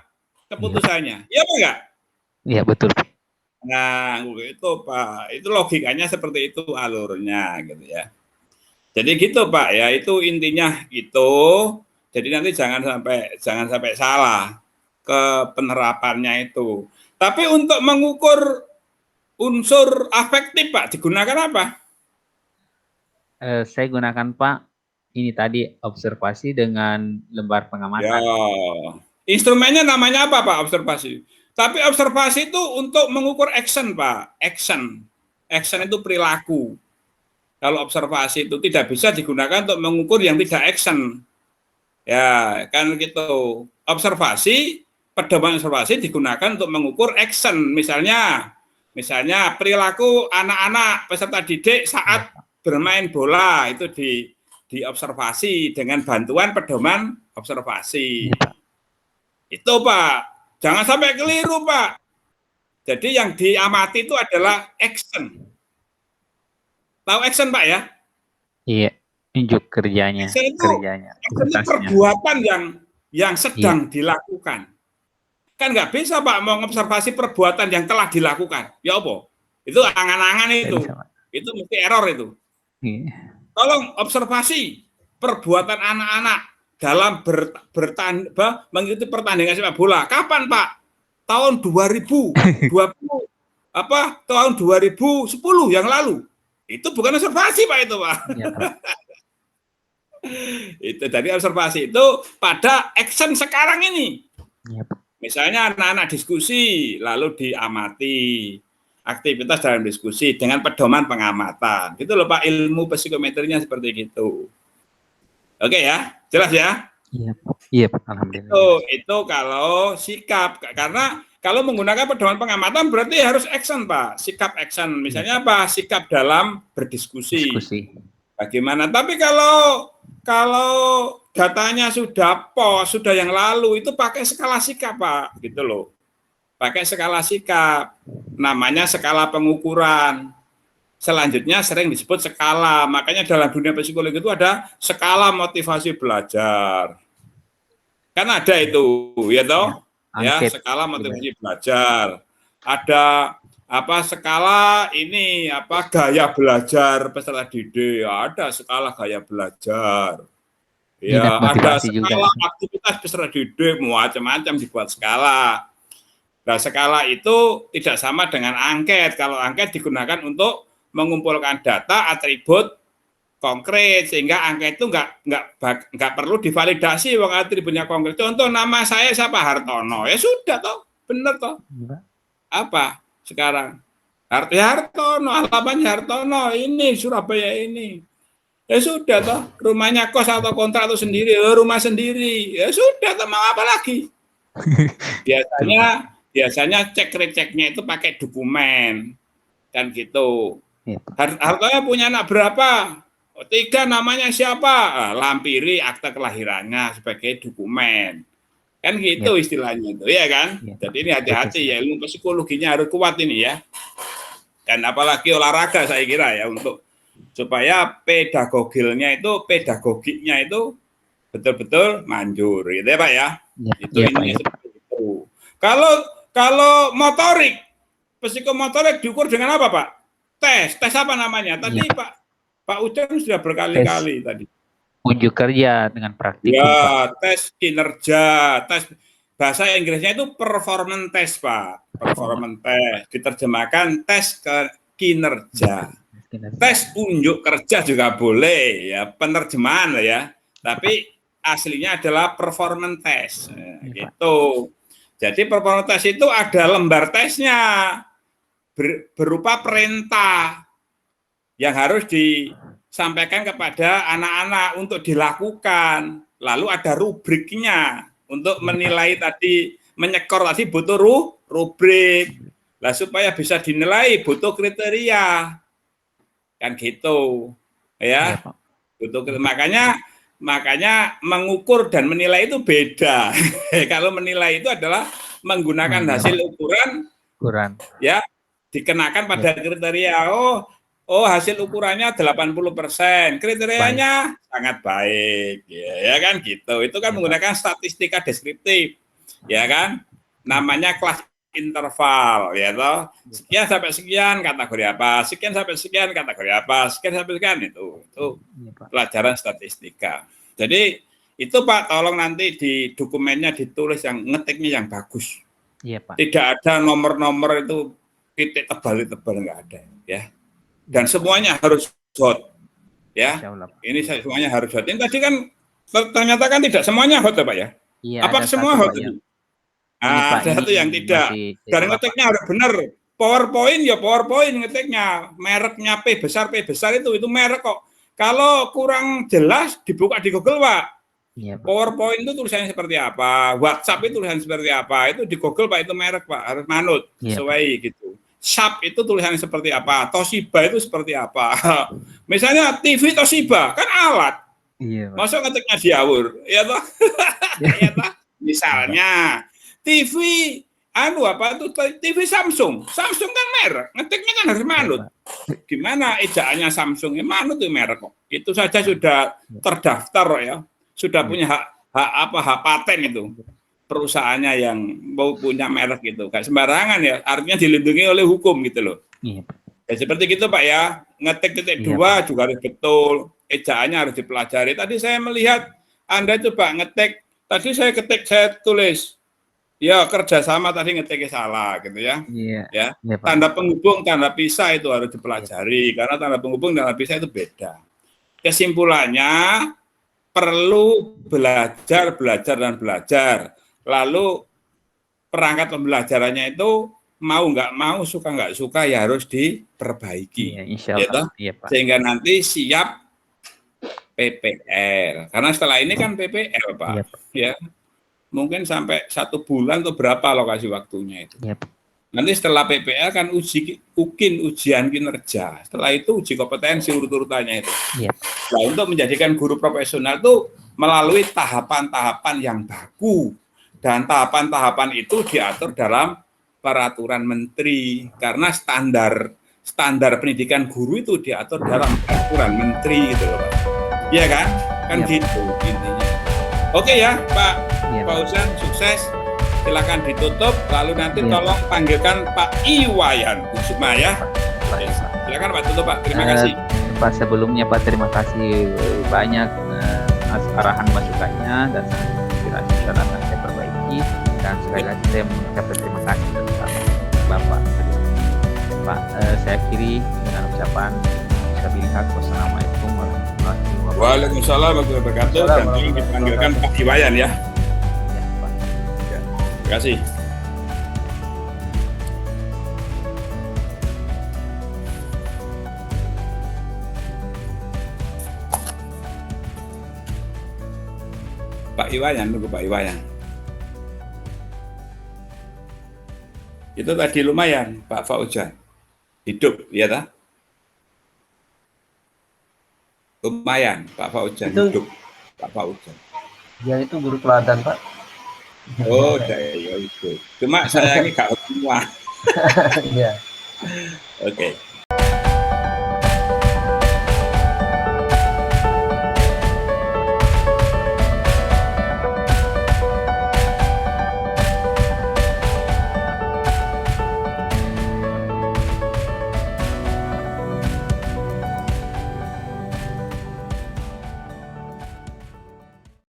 keputusannya. Iya, Pak, enggak? Iya, betul. Nah, itu, Pak. Itu logikanya seperti itu alurnya, gitu ya. Jadi gitu, Pak, ya, itu intinya itu. Jadi nanti jangan sampai salah ke penerapannya itu. Tapi untuk mengukur unsur afektif, Pak, digunakan apa? Saya gunakan, Pak, ini tadi observasi dengan lembar pengamatan. Ya, instrumennya namanya apa, Pak? Observasi. Tapi observasi itu untuk mengukur action, Pak. Action itu perilaku. Kalau observasi itu tidak bisa digunakan untuk mengukur yang tidak action. Ya, kan gitu. Observasi, pedoman observasi digunakan untuk mengukur action. Misalnya perilaku anak-anak peserta didik saat bermain bola itu diobservasi dengan bantuan pedoman observasi. Itu, Pak. Jangan sampai keliru, Pak. Jadi yang diamati itu adalah action. Tahu action, Pak, ya? Iya, unjuk kerjanya. Action itu perbuatan yang sedang dilakukan. Kan nggak bisa, Pak, mau ngobservasi perbuatan yang telah dilakukan. Ya apa? Itu angan-angan itu. Itu mesti error itu. Tolong observasi perbuatan anak-anak dalam mengikuti pertandingan sepak bola. Kapan, Pak? Tahun 2020 tahun 2010 yang lalu. Itu bukan observasi, Pak, itu, Pak. Ya, itu dari observasi itu pada action sekarang ini. Ya, misalnya anak-anak diskusi lalu diamati aktivitas dalam diskusi dengan pedoman pengamatan. Gitu loh, Pak, ilmu psikometrinya seperti itu. Oke ya, jelas ya? Iya, Pak. Alhamdulillah. Itu kalau sikap, karena kalau menggunakan pedoman pengamatan berarti harus action, Pak. Sikap action. Misalnya apa? Sikap dalam berdiskusi. Bagaimana? Tapi kalau datanya sudah sudah yang lalu, itu pakai skala sikap, Pak. Gitu loh. Pakai skala sikap. Namanya skala pengukuran. Selanjutnya sering disebut skala. Makanya dalam dunia psikologi itu ada skala motivasi belajar. Kan ada itu, ya toh? Ya, skala motivasi belajar. Ada skala ini gaya belajar peserta didik. Ada skala gaya belajar. Ya, ada skala aktivitas peserta didik, macam-macam dibuat skala. Nah, skala itu tidak sama dengan angket. Kalau angket digunakan untuk mengumpulkan data atribut konkret, sehingga angket itu nggak perlu divalidasi wong atributnya konkret. Contoh nama saya siapa, Hartono, ya sudah toh, bener toh. Apa sekarang Hartono, alamatnya Hartono ini Surabaya ini, ya sudah toh. Rumahnya kos atau kontrak atau sendiri, rumah sendiri, ya sudah toh, mau apa lagi. Biasanya cek receknya itu pakai dokumen kan gitu. Hartono punya anak berapa? 3, namanya siapa? Lampiri akta kelahirannya sebagai dokumen. Kan gitu istilahnya itu, ya kan? Jadi ini hati-hati ya, ilmu psikologinya harus kuat ini ya. Dan apalagi olahraga saya kira ya, untuk supaya pedagogiknya itu betul-betul manjur, gitu ya Pak ya. Itu intinya seperti itu. Kalau motorik, psikomotorik diukur dengan apa Pak? Tes apa namanya? Tadi Pak Ujang sudah berkali-kali tadi. Unjuk kerja dengan praktikum. Ya, tes kinerja, tes bahasa Inggrisnya itu performance test Pak. Performance test diterjemahkan tes ke kinerja. Tes unjuk kerja juga boleh ya, penerjemahan lah ya. Tapi aslinya adalah performance test. Gitu. Jadi performance test itu ada lembar tesnya berupa perintah yang harus disampaikan kepada anak-anak untuk dilakukan. Lalu ada rubriknya untuk menilai tadi, menyekor tadi butuh rubrik. Lah supaya bisa dinilai butuh kriteria. Kan gitu. Ya. Butuh makanya mengukur dan menilai itu beda. Kalau menilai itu adalah menggunakan hasil ukuran ya dikenakan pada kriteria. Oh hasil ukurannya 80%, kriterianya sangat baik, ya kan gitu. Itu kan menggunakan statistika deskriptif, ya kan. Namanya kelas interval, ya toh. Sekian sampai sekian kategori apa, sekian sampai sekian kategori apa, sekian sampai sekian itu pelajaran statistika. Jadi itu Pak, tolong nanti di dokumennya ditulis yang ngetiknya yang bagus. Iya Pak. Tidak ada nomor-nomor itu titik tebal nggak ada, ya. Dan semuanya harus hot, ya. Ini semuanya harus hot. Ini tadi kan ternyata kan tidak semuanya hot, Pak ya. Iya, apa semua hot itu? Ada satu yang tidak. Dan ngetiknya harus benar. PowerPoint ya PowerPoint ngetiknya. Mereknya P besar itu merek kok. Kalau kurang jelas dibuka di Google, Pak. Iya, Pak. PowerPoint itu tulisannya seperti apa? WhatsApp itu tulisannya seperti apa? Itu di Google, Pak, itu merek, Pak. Harus manut sesuai gitu. Sharp itu tulisannya seperti apa? Toshiba itu seperti apa? Misalnya TV Toshiba kan alat. Iya, Pak. Masuk ngetiknya diawur, ya toh? Ya toh? Misalnya TV TV Samsung kan merek, ngetiknya kan harus manut. Gimana ejaannya Samsung? Ya manut itu merek kok. Itu saja sudah terdaftar ya, sudah punya hak paten itu perusahaannya yang mau punya merek gitu. Kayak sembarangan ya, artinya dilindungi oleh hukum gitu loh. Iya. Ya seperti gitu Pak ya, ngetik titik 2 juga harus betul, ejaannya harus dipelajari. Tadi saya melihat Anda coba ngetik, tadi saya tulis. Ya kerjasama tadi ngetiknya salah gitu ya. Iya. Ya. Tanda penghubung, tanda pisah itu harus dipelajari karena tanda penghubung dan tanda pisah itu beda. Kesimpulannya perlu belajar. Lalu perangkat pembelajarannya itu mau nggak mau, suka nggak suka ya harus diperbaiki. Iya, insya Allah. Ya, Pak. Sehingga nanti siap PPL. Karena setelah ini kan PPL Pak. Iya, Pak. Ya. Mungkin sampai 1 bulan atau berapa lokasi waktunya itu. Yep. Nanti setelah PPL kan ujian kinerja. Setelah itu uji kompetensi urut-urutannya itu. Yep. Nah, untuk menjadikan guru profesional itu melalui tahapan-tahapan yang baku. Dan tahapan-tahapan itu diatur dalam peraturan menteri. Karena standar pendidikan guru itu diatur dalam peraturan menteri gitu loh Pak. Iya kan? Kan yep. Gitu intinya. Oke ya Pak. Pak Ujang, sukses. Silakan ditutup. Lalu nanti tolong panggilkan Pak Iwayan Kusuma ya. Silakan Pak, tutup Pak. Terima kasih. Pak sebelumnya Pak, terima kasih banyak arahan masukannya dan inspirasi saran saya perbaiki. Dan sekali lagi saya mengucapkan terima kasih kepada Bapak. Pak, saya akhiri dengan ucapan Bismillah. Wassalamualaikum warahmatullahi wabarakatuh. Waalaikumsalam warahmatullahi wabarakatuh. Dan tolong dipanggilkan Pak Iwayan ya. Terima kasih. Pak Iwayan, tunggu Pak Iwayan. Itu tadi lumayan Pak Fauzan. Hidup, ya tak? Lumayan Pak Fauzan hidup. Pak Fauzan. Ya itu guru teladan Pak. Oh, ya itu. Cuma saya ini gak semua. Iya. Oke.